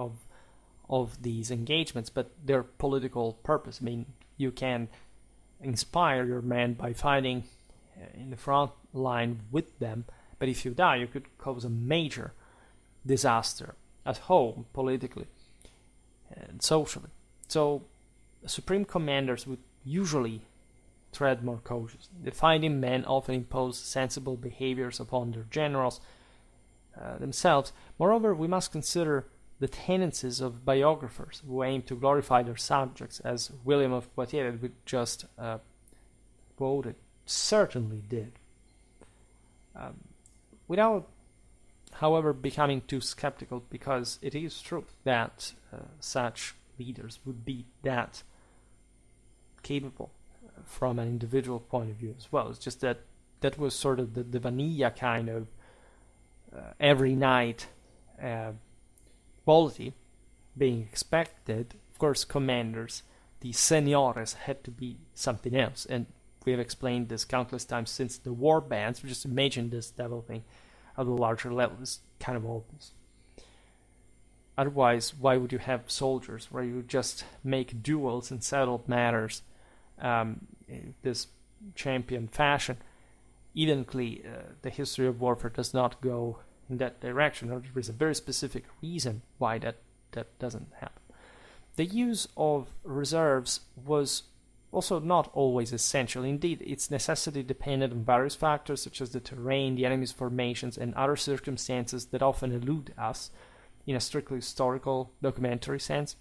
of these engagements, but their political purpose. I mean, you can inspire your men by fighting in the front line with them, but if you die, you could cause a major disaster at home, politically and socially. So supreme commanders would usually tread more cautiously. The fighting men often impose sensible behaviors upon their generals themselves. Moreover, we must consider the tendencies of biographers who aim to glorify their subjects, as William of Poitiers, that we just quoted, certainly did. Without, however, becoming too skeptical, because it is true that such leaders would be that capable from an individual point of view as well. It's just that was sort of the vanilla kind of every night quality being expected. Of course, commanders, the seniores, had to be something else, and we have explained this countless times since the war bands. We just imagine this developing at a larger level. It's kind of obvious. Otherwise, why would you have soldiers where you just make duels and settle matters in this champion fashion? Evidently, the history of warfare does not go in that direction, or there is a very specific reason why that doesn't happen. The use of reserves was also not always essential. Indeed, its necessity depended on various factors such as the terrain, the enemy's formations, and other circumstances that often elude us in a strictly historical, documentary sense,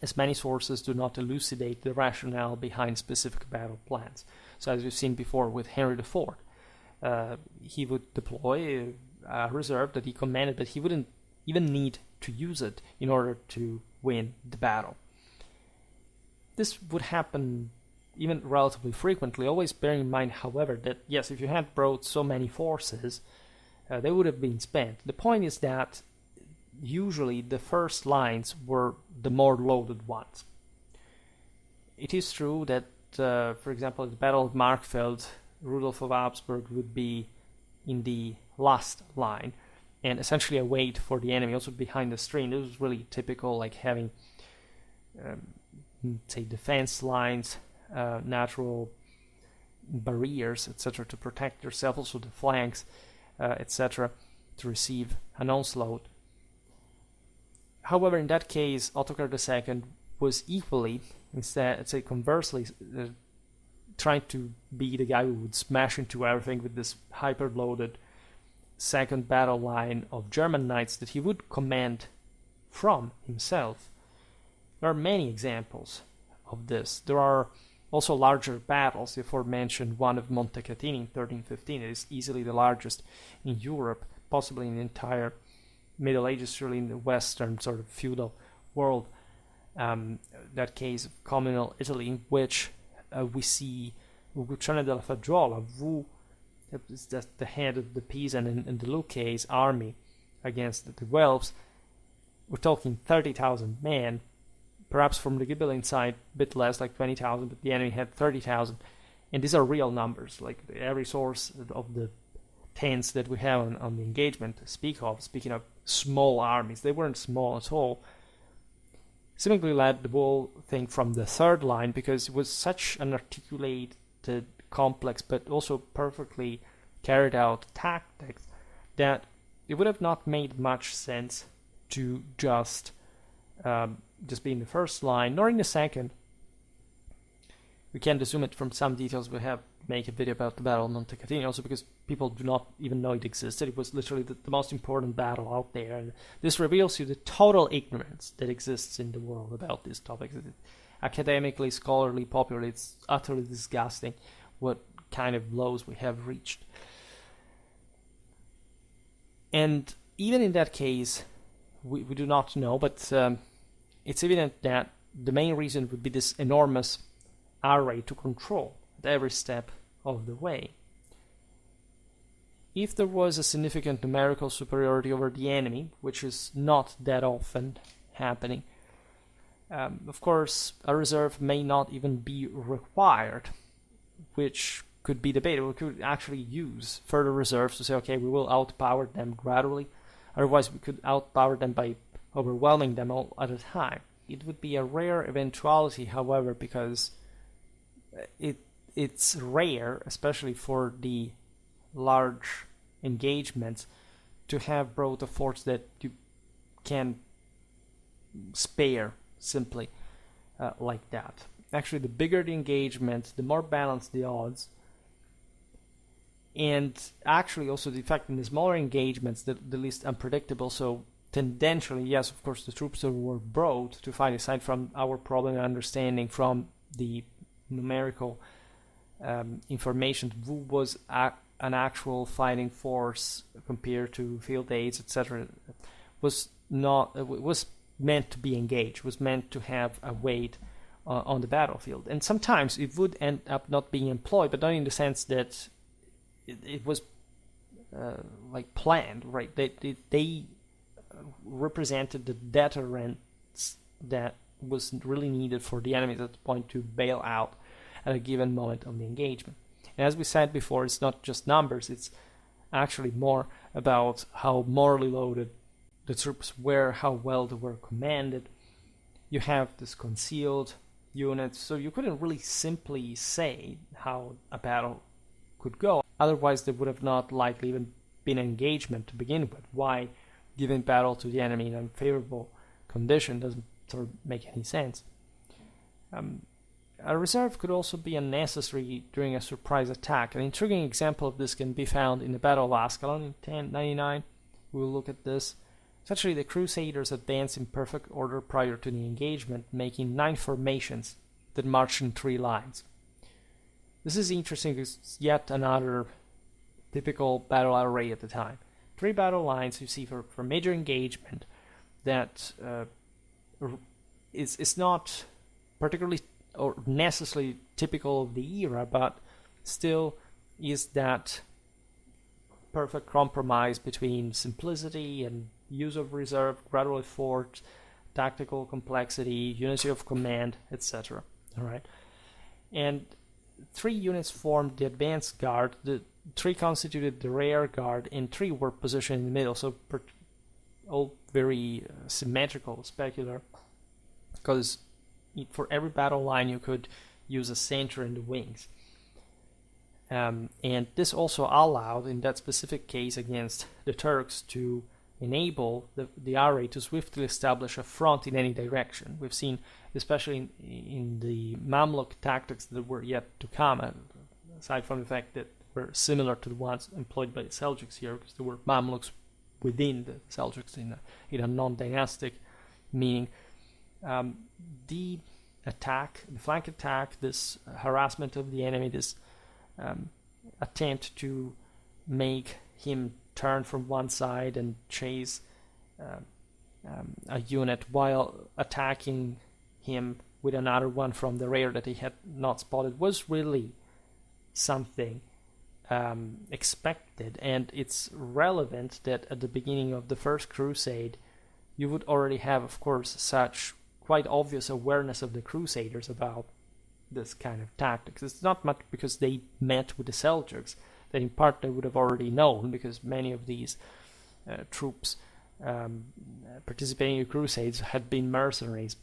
as many sources do not elucidate the rationale behind specific battle plans. So as we've seen before with Henry IV, he would deploy a reserve that he commanded, but he wouldn't even need to use it in order to win the battle. This would happen even relatively frequently, always bearing in mind, however, that yes, if you had brought so many forces, they would have been spent. The point is that usually the first lines were the more loaded ones. It is true that, for example, at the Battle of Markfeld, Rudolf of Habsburg would be in the last line and essentially await for the enemy, also behind the stream. This was really typical, like having, say, defense lines, natural barriers, etc., to protect yourself, also the flanks, etc., to receive an onslaught. However, in that case, Ottokar II was equally, instead, say conversely, trying to be the guy who would smash into everything with this hyper-loaded second battle line of German knights that he would command from himself. There are many examples of this. There are also larger battles. The aforementioned one of Montecatini in 1315 is easily the largest in Europe, possibly in the entire Middle Ages, surely in the Western sort of feudal world. That case of communal Italy, in which we see Uguccione della Faggiola, who is the head of the Pisan and the Lucchese army against the Guelphs. We're talking 30,000 men, perhaps from the Ghibelline side, a bit less, like 20,000, but the enemy had 30,000. And these are real numbers, like every source of the tens that we have on the engagement speaking of small armies. They weren't small at all. Seemingly led the whole thing from the third line because it was such an articulated, complex, but also perfectly carried out tactics that it would have not made much sense to just be in the first line, nor in the second. We can't assume it from some details we have. Make a video about the Battle of Montecatini, also because people do not even know it existed. It was literally the most important battle out there, and this reveals you the total ignorance that exists in the world about these topics. Academically, scholarly, popular, it's utterly disgusting what kind of lows we have reached. And even in that case, we do not know, but it's evident that the main reason would be this enormous array to control at every step of the way. If there was a significant numerical superiority over the enemy, which is not that often happening, of course, a reserve may not even be required, which could be debated. We could actually use further reserves to say, okay, we will outpower them gradually. Otherwise, we could outpower them by overwhelming them all at a time. It would be a rare eventuality, however, because it's rare, especially for the large engagements, to have brought a force that you can spare simply like that. Actually, the bigger the engagement, the more balanced the odds, and actually also the fact in the smaller engagements, the least unpredictable. So tendentially, yes, of course, the troops that were brought to fight, aside from our problem and understanding from the numerical information, who was an actual fighting force compared to field aids, etc., was meant to be engaged, was meant to have a weight on the battlefield. And sometimes it would end up not being employed, but not in the sense that it was like planned, right? They represented the deterrence that was really needed for the enemy at that point to bail out at a given moment of the engagement. And as we said before, it's not just numbers, it's actually more about how morally loaded the troops were, how well they were commanded. You have this concealed units, so you couldn't really simply say how a battle could go. Otherwise, there would have not likely even been engagement to begin with. Why giving battle to the enemy in an unfavorable condition doesn't sort of make any sense. A reserve could also be unnecessary during a surprise attack. An intriguing example of this can be found in the Battle of Ascalon in 1099. We will look at this. Essentially, the Crusaders advanced in perfect order prior to the engagement, making 9 formations that marched in 3 lines. This is interesting because it's yet another typical battle array at the time. 3 battle lines you see for major engagement that is not particularly or necessarily typical of the era, but still is that perfect compromise between simplicity and use of reserve, gradual effort, tactical complexity, unity of command, etc. All right, and 3 units formed the advanced guard. The 3 constituted the rear guard, and 3 were positioned in the middle. So all very symmetrical, specular, because for every battle line you could use a center in the wings. And this also allowed, in that specific case against the Turks, to enable the array to swiftly establish a front in any direction. We've seen, especially in the Mamluk tactics that were yet to come, aside from the fact that were similar to the ones employed by the Seljuks here, because there were Mamluks within the Seljuks in a non-dynastic meaning. The flank attack, this harassment of the enemy, this attempt to make him turn from one side and chase a unit while attacking him with another one from the rear that he had not spotted was really something expected, and it's relevant that at the beginning of the First Crusade you would already have, of course, such quite obvious awareness of the Crusaders about this kind of tactics. It's not much because they met with the Seljuks, that in part they would have already known, because many of these troops participating in crusades had been mercenaries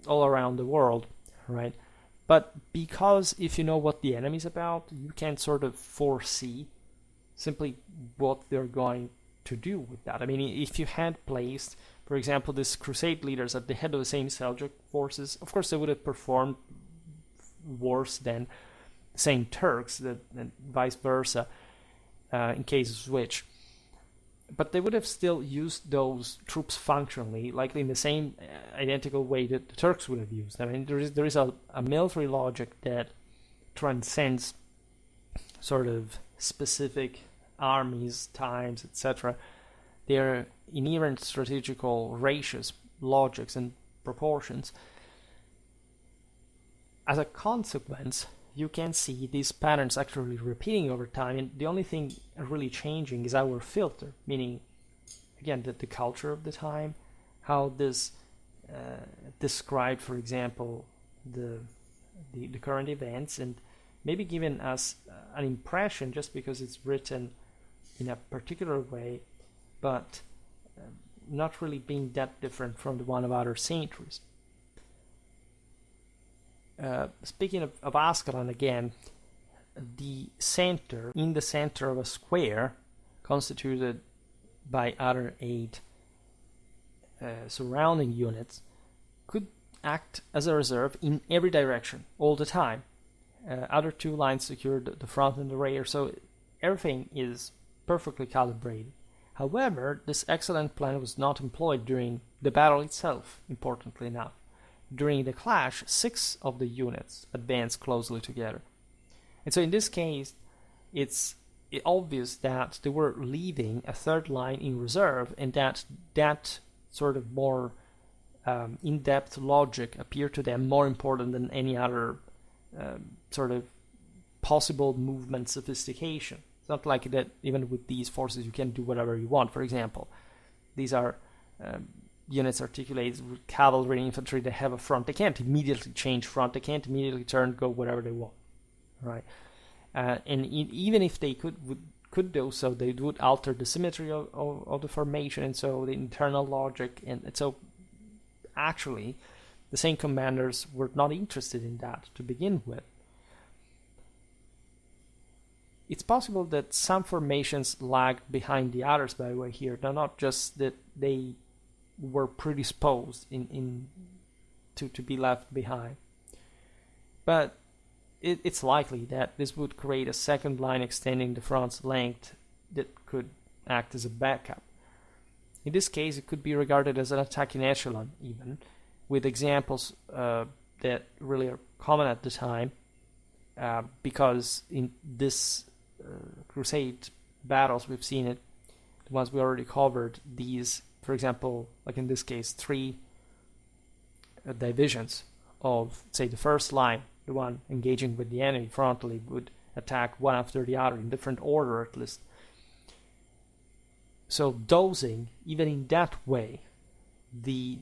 all around the world, right? But because if you know what the enemy's about, you can sort of foresee simply what they're going to do with that. I mean, if you had placed, for example, these crusade leaders at the head of the same Seljuk forces, of course they would have performed worse than same Turks, and vice versa, in case of switch. But they would have still used those troops functionally, likely in the same identical way that the Turks would have used. I mean, there is a military logic that transcends sort of specific armies, times, etc. Their inherent strategical ratios, logics, and proportions. As a consequence, you can see these patterns actually repeating over time, and the only thing really changing is our filter, meaning, again, the culture of the time, how this described, for example, the current events, and maybe giving us an impression just because it's written in a particular way, but not really being that different from the one of other centuries. Speaking of Ascalon again, the center, in the center of a square constituted by other 8 surrounding units, could act as a reserve in every direction all the time. Other 2 lines secured the front and the rear, so everything is perfectly calibrated. However, this excellent plan was not employed during the battle itself, importantly enough. During the clash, 6 of the units advanced closely together. And so in this case, it's obvious that they were leaving a 3rd line in reserve, and that sort of more in-depth logic appeared to them more important than any other sort of possible movement sophistication. It's not like that even with these forces you can do whatever you want. For example, these are units articulated with cavalry and infantry that have a front. They can't immediately change front. They can't immediately turn, go wherever they want, right? And even if they could do so, they would alter the symmetry of the formation, and so the internal logic. And so actually, the same commanders were not interested in that to begin with. It's possible that some formations lagged behind the others, by the way, here. Now, not just that they were predisposed to be left behind, but it's likely that this would create a 2nd line extending the front's length that could act as a backup. In this case, it could be regarded as an attacking echelon, even, with examples that really are common at the time, because in this crusade battles we've seen it, the ones we already covered, these, for example, like in this case, 3 divisions of, say, the first line, the one engaging with the enemy frontally, would attack one after the other in different order at least. So dosing, even in that way, the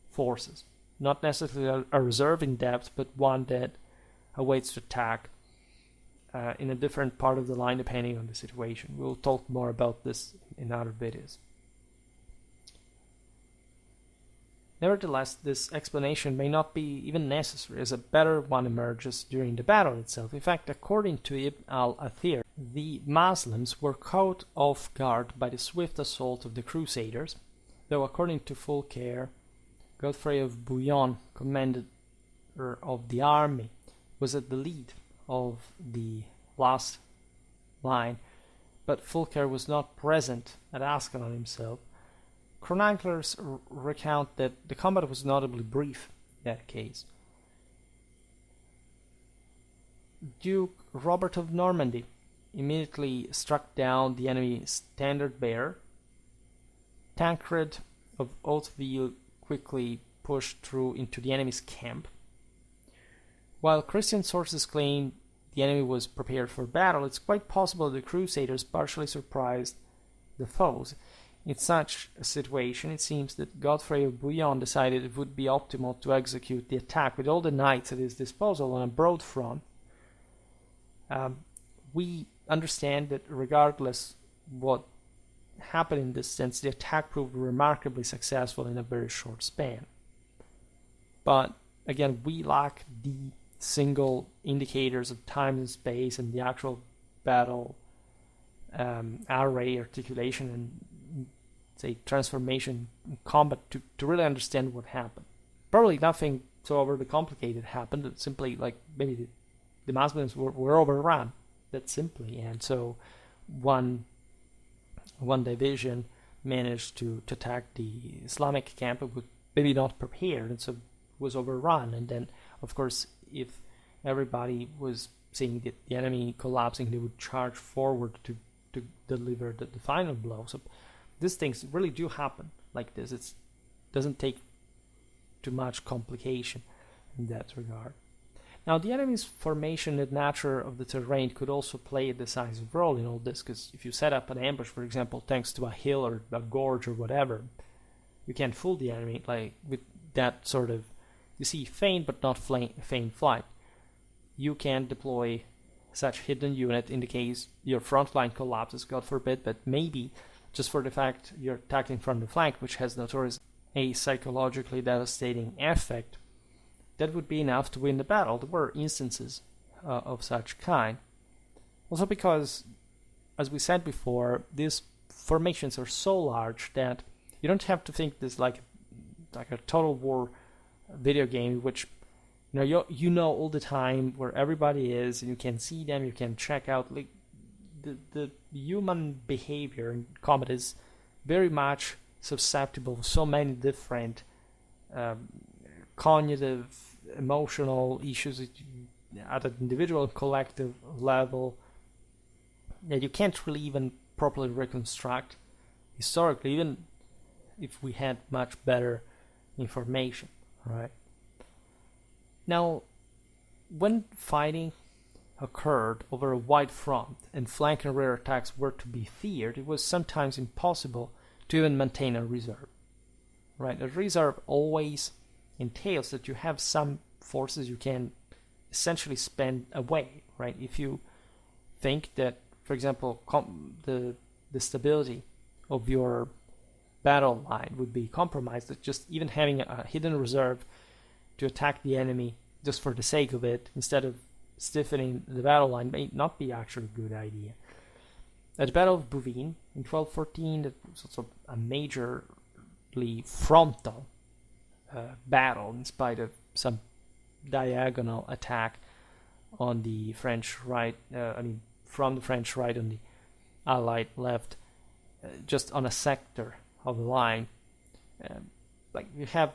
forces, not necessarily a reserve in depth, but one that awaits to attack in a different part of the line depending on the situation. We'll talk more about this in other videos. Nevertheless, this explanation may not be even necessary, as a better one emerges during the battle itself. In fact, according to Ibn al-Athir, the Muslims were caught off guard by the swift assault of the Crusaders, though according to Fulcher, Godfrey of Bouillon, commander of the army, was at the lead of the last line, but Fulcher was not present at Ascalon himself. Chroniclers recount that the combat was notably brief in that case. Duke Robert of Normandy immediately struck down the enemy standard bearer. Tancred of Hauteville quickly pushed through into the enemy's camp. While Christian sources claim the enemy was prepared for battle, it's quite possible the Crusaders partially surprised the foes. In such a situation, it seems that Godfrey of Bouillon decided it would be optimal to execute the attack with all the knights at his disposal on a broad front. We understand that regardless what happened in this sense, the attack proved remarkably successful in a very short span. But again, we lack the single indicators of time and space and the actual battle array, articulation, and say transformation in combat to really understand what happened. Probably nothing so overly complicated happened. It's simply like maybe the Muslims were overrun, that simply, and so one division managed to attack the Islamic camp, but maybe not prepared, and so was overrun. And then, of course, if everybody was seeing the enemy collapsing, they would charge forward to deliver the final blow. So these things really do happen like this. It doesn't take too much complication in that regard. Now, the enemy's formation and nature of the terrain could also play a decisive role in all this, because if you set up an ambush, for example, thanks to a hill or a gorge or whatever, you can't fool the enemy like with that sort of, you see, feign but not feign flight. You can deploy such hidden unit in the case your front line collapses, God forbid, but maybe just for the fact you're attacking from the flank, which has notoriously a psychologically devastating effect, that would be enough to win the battle. There were instances of such kind. Also because, as we said before, these formations are so large that you don't have to think this like a Total War video game, which you know all the time where everybody is, and you can see them, you can check out. Like the human behavior in combat is very much susceptible to so many different cognitive, emotional issues at an individual and collective level that you can't really even properly reconstruct historically, even if we had much better information, right? Now, when fighting occurred over a wide front and flank and rear attacks were to be feared, it was sometimes impossible to even maintain a reserve, right? A reserve always entails that you have some forces you can essentially spend away, right? If you think that, for example, the stability of your battle line would be compromised, that just even having a hidden reserve to attack the enemy just for the sake of it, instead of stiffening the battle line, may not be actually a good idea. At the Battle of Bouvines in 1214, that was also a majorly frontal battle, in spite of some diagonal attack on the French right, from the French right on the Allied left, just on a sector of the line. Like you have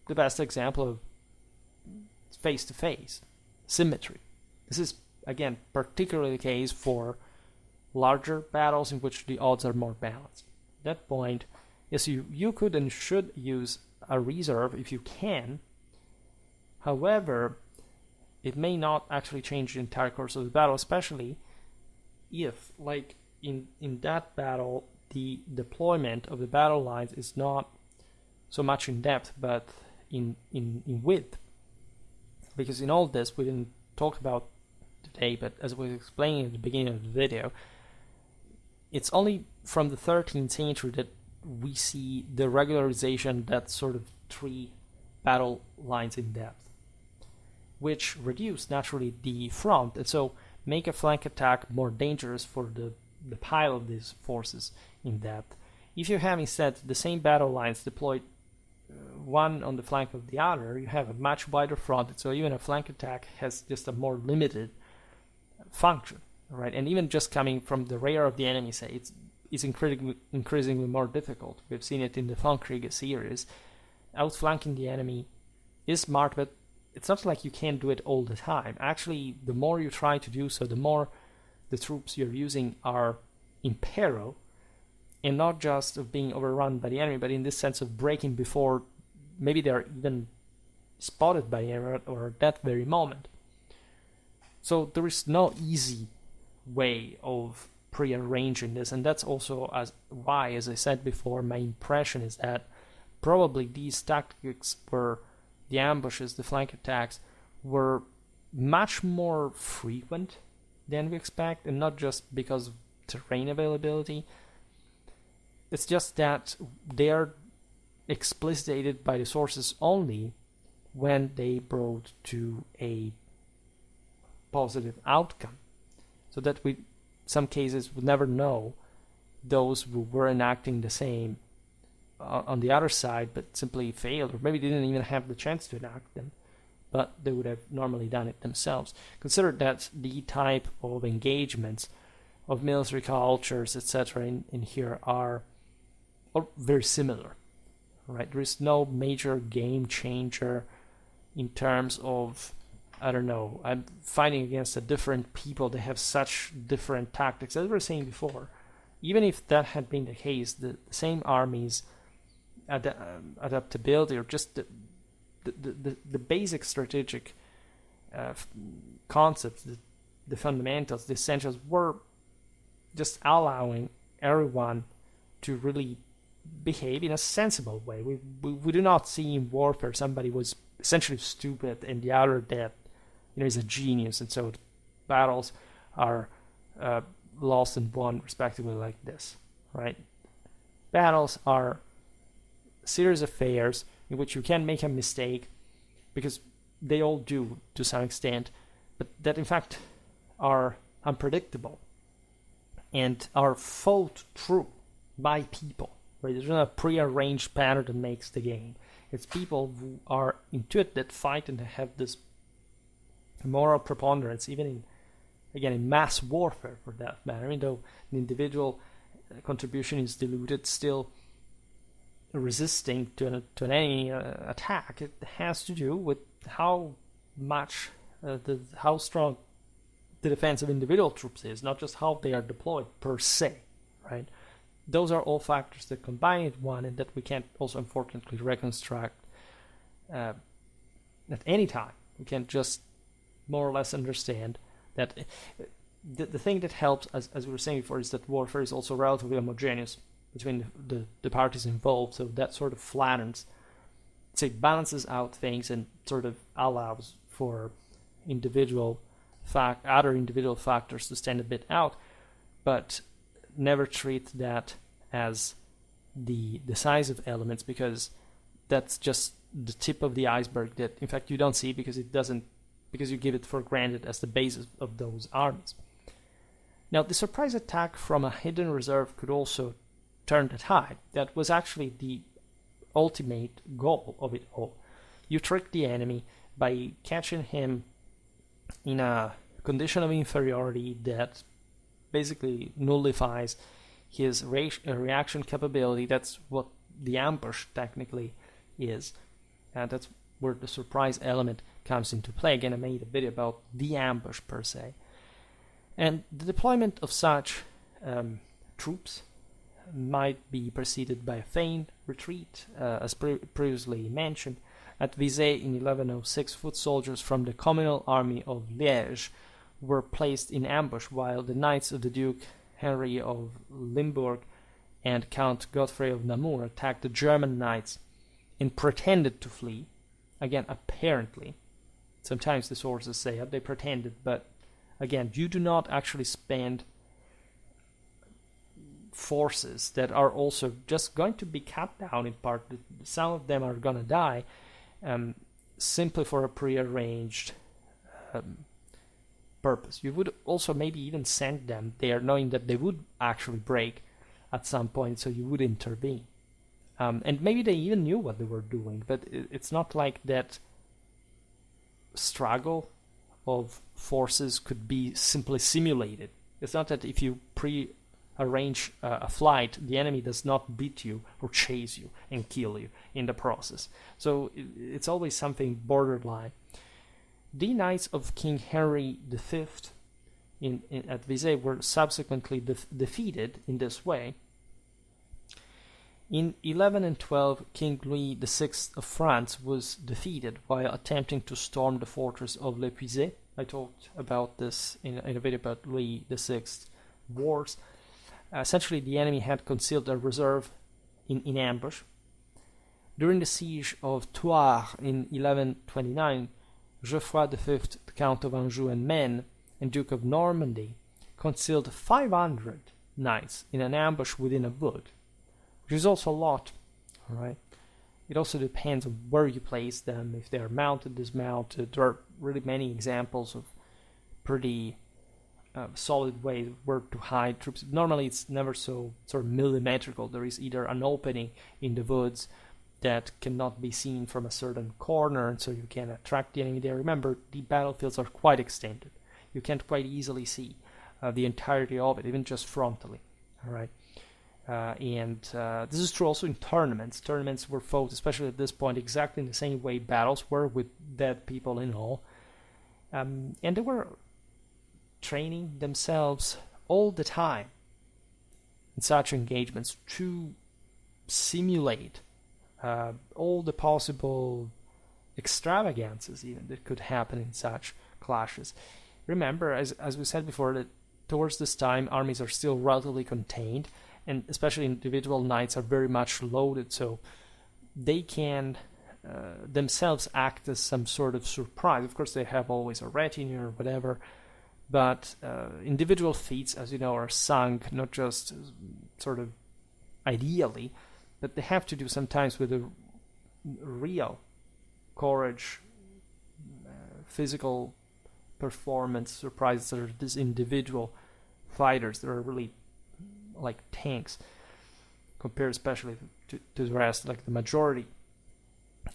the best example of face-to-face symmetry. This is, again, particularly the case for larger battles in which the odds are more balanced. At that point, yes, you could and should use a reserve if you can, However, it may not actually change the entire course of the battle, especially if, like in that battle, the deployment of the battle lines is not so much in depth, but in width. Because in all this, we didn't talk about today, but as we was explaining at the beginning of the video, it's only from the 13th century that we see the regularization that sort of 3 battle lines in depth, which reduce naturally the front, and so make a flank attack more dangerous for the pile of these forces in depth. If you have instead the same battle lines deployed one on the flank of the other, you have a much wider front, and so even a flank attack has just a more limited function, right? And even just coming from the rear of the enemy, say, it's increasingly more difficult. We've seen it in the Krieg series. Outflanking the enemy is smart, but it's not like you can't do it all the time. Actually, the more you try to do so, the more the troops you're using are in peril, and not just of being overrun by the enemy, but in this sense of breaking before maybe they're even spotted by the enemy or at that very moment. So there is no easy way of pre-arranging this, and that's also why, as I said before, my impression is that probably these tactics were the ambushes, the flank attacks, were much more frequent than we expect, and not just because of terrain availability. It's just that they are explicitated by the sources only when they brought to a positive outcome, so that we, some cases, would never know those who were enacting the same on the other side, but simply failed, or maybe didn't even have the chance to enact them, but they would have normally done it themselves. Consider that the type of engagements of military cultures, etc., in here are very similar, right? There is no major game changer in terms of, I don't know, I'm fighting against a different people. They have such different tactics. As we were saying before, even if that had been the case, the same armies, adaptability, or just the basic strategic concepts, the fundamentals, the essentials, were just allowing everyone to really behave in a sensible way. We do not see in warfare somebody was essentially stupid and the other that is a genius, and so battles are lost and won respectively like this, right? Battles are a series of affairs in which you can make a mistake, because they all do to some extent, but that in fact are unpredictable and are fought through by people. Right? There's not a pre-arranged pattern that makes the game. It's people who are into it that fight and have this moral preponderance, even in mass warfare for that matter. Even though the individual contribution is diluted, still resisting to an enemy attack. It has to do with how much, how strong the defense of individual troops is, not just how they are deployed per se, right? Those are all factors that combine into one, and that we can't also unfortunately reconstruct at any time. We can't just more or less understand that. The thing that helps, as we were saying before, is that warfare is also relatively homogeneous between the parties involved, so that sort of flattens, balances out things and sort of allows for other individual factors to stand a bit out, but never treat that as the size of elements, because that's just the tip of the iceberg that in fact you don't see because you give it for granted as the basis of those armies. Now, the surprise attack from a hidden reserve could also turn the tide. That was actually the ultimate goal of it all. You trick the enemy by catching him in a condition of inferiority that basically nullifies his reaction capability. That's what the ambush technically is. And that's where the surprise element comes into play. Again, I made a video about the ambush per se. And the deployment of such troops might be preceded by a feigned retreat, as previously mentioned, At VIII in 1106, foot soldiers from the communal army of Liège were placed in ambush while the knights of the Duke Henry of Limburg and Count Godfrey of Namur attacked the German knights and pretended to flee. Again, apparently. Sometimes the sources say they pretended, but again, you do not actually spend forces that are also just going to be cut down in part. Some of them are going to die simply for a prearranged purpose. You would also maybe even send them there knowing that they would actually break at some point, so you would intervene. And maybe they even knew what they were doing, but it's not like that struggle of forces could be simply simulated. It's not that if you pre-arrange a flight, the enemy does not beat you or chase you and kill you in the process. So it's always something borderline. The knights of King Henry V at VIII were subsequently defeated in this way. In 1112, King Louis VI of France was defeated while attempting to storm the fortress of L'Épuisé. I talked about this in a video about Louis VI wars. Essentially, the enemy had concealed a reserve in ambush. During the siege of Thouars in 1129, Geoffroy V, the Count of Anjou and Maine, and Duke of Normandy, concealed 500 knights in an ambush within a wood, which is also a lot. All right. It also depends on where you place them, if they are mounted, dismounted. There are really many examples of pretty solid ways where to hide troops. Normally, it's never so sort of millimetrical. There is either an opening in the woods that cannot be seen from a certain corner, and so you can attract the enemy there. Remember, the battlefields are quite extended. You can't quite easily see the entirety of it, even just frontally. All right. This is true also in tournaments. Tournaments were fought, especially at this point, exactly in the same way battles were, with dead people and all. And they were training themselves all the time in such engagements to simulate all the possible extravagances even that could happen in such clashes. Remember, as we said before, that towards this time armies are still relatively contained, and especially individual knights are very much loaded, so they can themselves act as some sort of surprise. Of course, they have always a retinue or whatever, but individual feats, as you know, are sung not just sort of ideally, but they have to do sometimes with a real courage, physical performance surprises that are these individual fighters that are really like tanks compared especially to the rest. Like the majority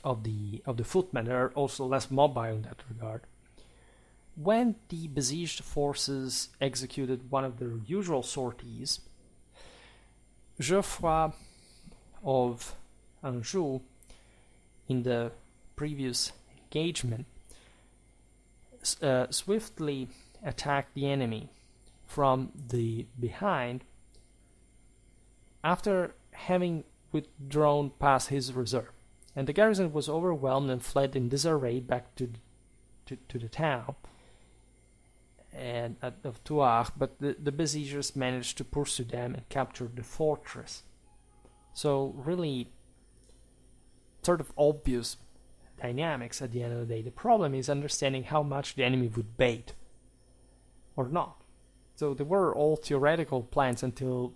of the footmen are also less mobile in that regard. When the besieged forces executed one of their usual sorties, Geoffroy of Anjou, in the previous engagement, swiftly attacked the enemy from the behind after having withdrawn past his reserve, and the garrison was overwhelmed and fled in disarray back to the town and of Thouars, but the besiegers managed to pursue them and capture the fortress. So really sort of obvious dynamics at the end of the day. The problem is understanding how much the enemy would bait or not. So there were all theoretical plans until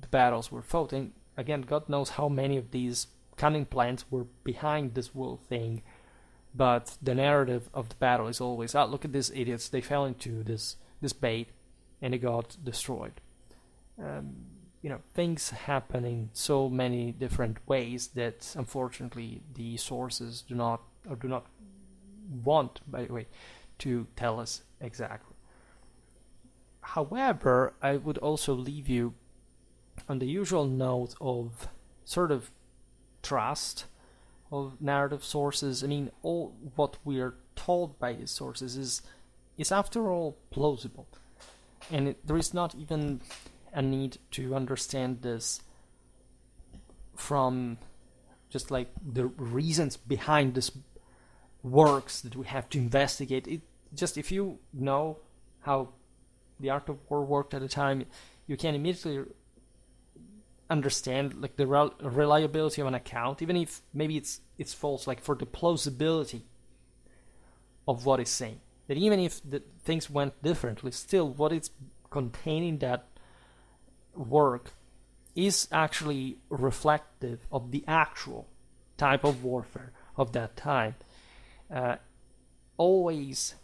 the battles were fought, and again, God knows how many of these cunning plans were behind this whole thing, but the narrative of the battle is always, look at these idiots, they fell into this bait and they got destroyed. Things happen in so many different ways that unfortunately the sources do not want, by the way, to tell us exactly. However, I would also leave you on the usual note of sort of trust of narrative sources. I mean, all what we are told by these sources is after all plausible, and there is not even a need to understand this from just like the reasons behind this works that we have to investigate. It just, if you know how the art of war worked at the time, you can immediately understand like the reliability of an account, even if maybe it's false, like for the plausibility of what it's saying. That even if the things went differently, still what it's containing that work is actually reflective of the actual type of warfare of that time. Always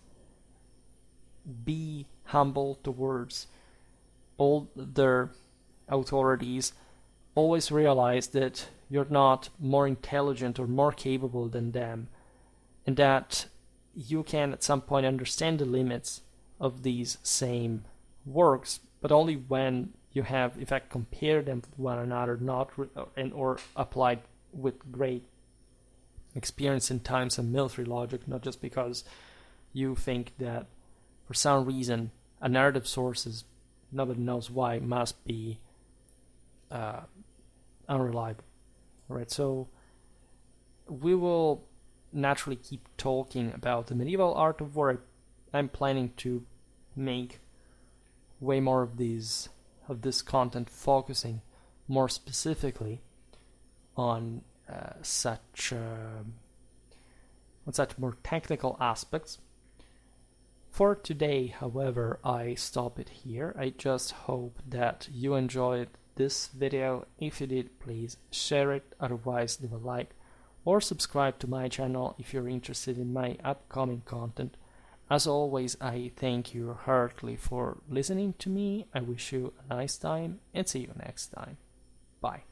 be humble towards all their authorities. Always realize that you're not more intelligent or more capable than them, and that you can at some point understand the limits of these same works, but only when you have in fact compared them with one another, not or applied with great experience in times and military logic, not just because you think that for some reason a narrative sources, nobody knows why, must be unreliable. Alright, so we will naturally keep talking about the medieval art of war. I'm planning to make way more of this content, focusing more specifically on such more technical aspects. For today, however, I stop it here. I just hope that you enjoyed this video. If you did, please share it, otherwise leave a like or subscribe to my channel if you're interested in my upcoming content. As always, I thank you heartily for listening to me. I wish you a nice time and see you next time. Bye.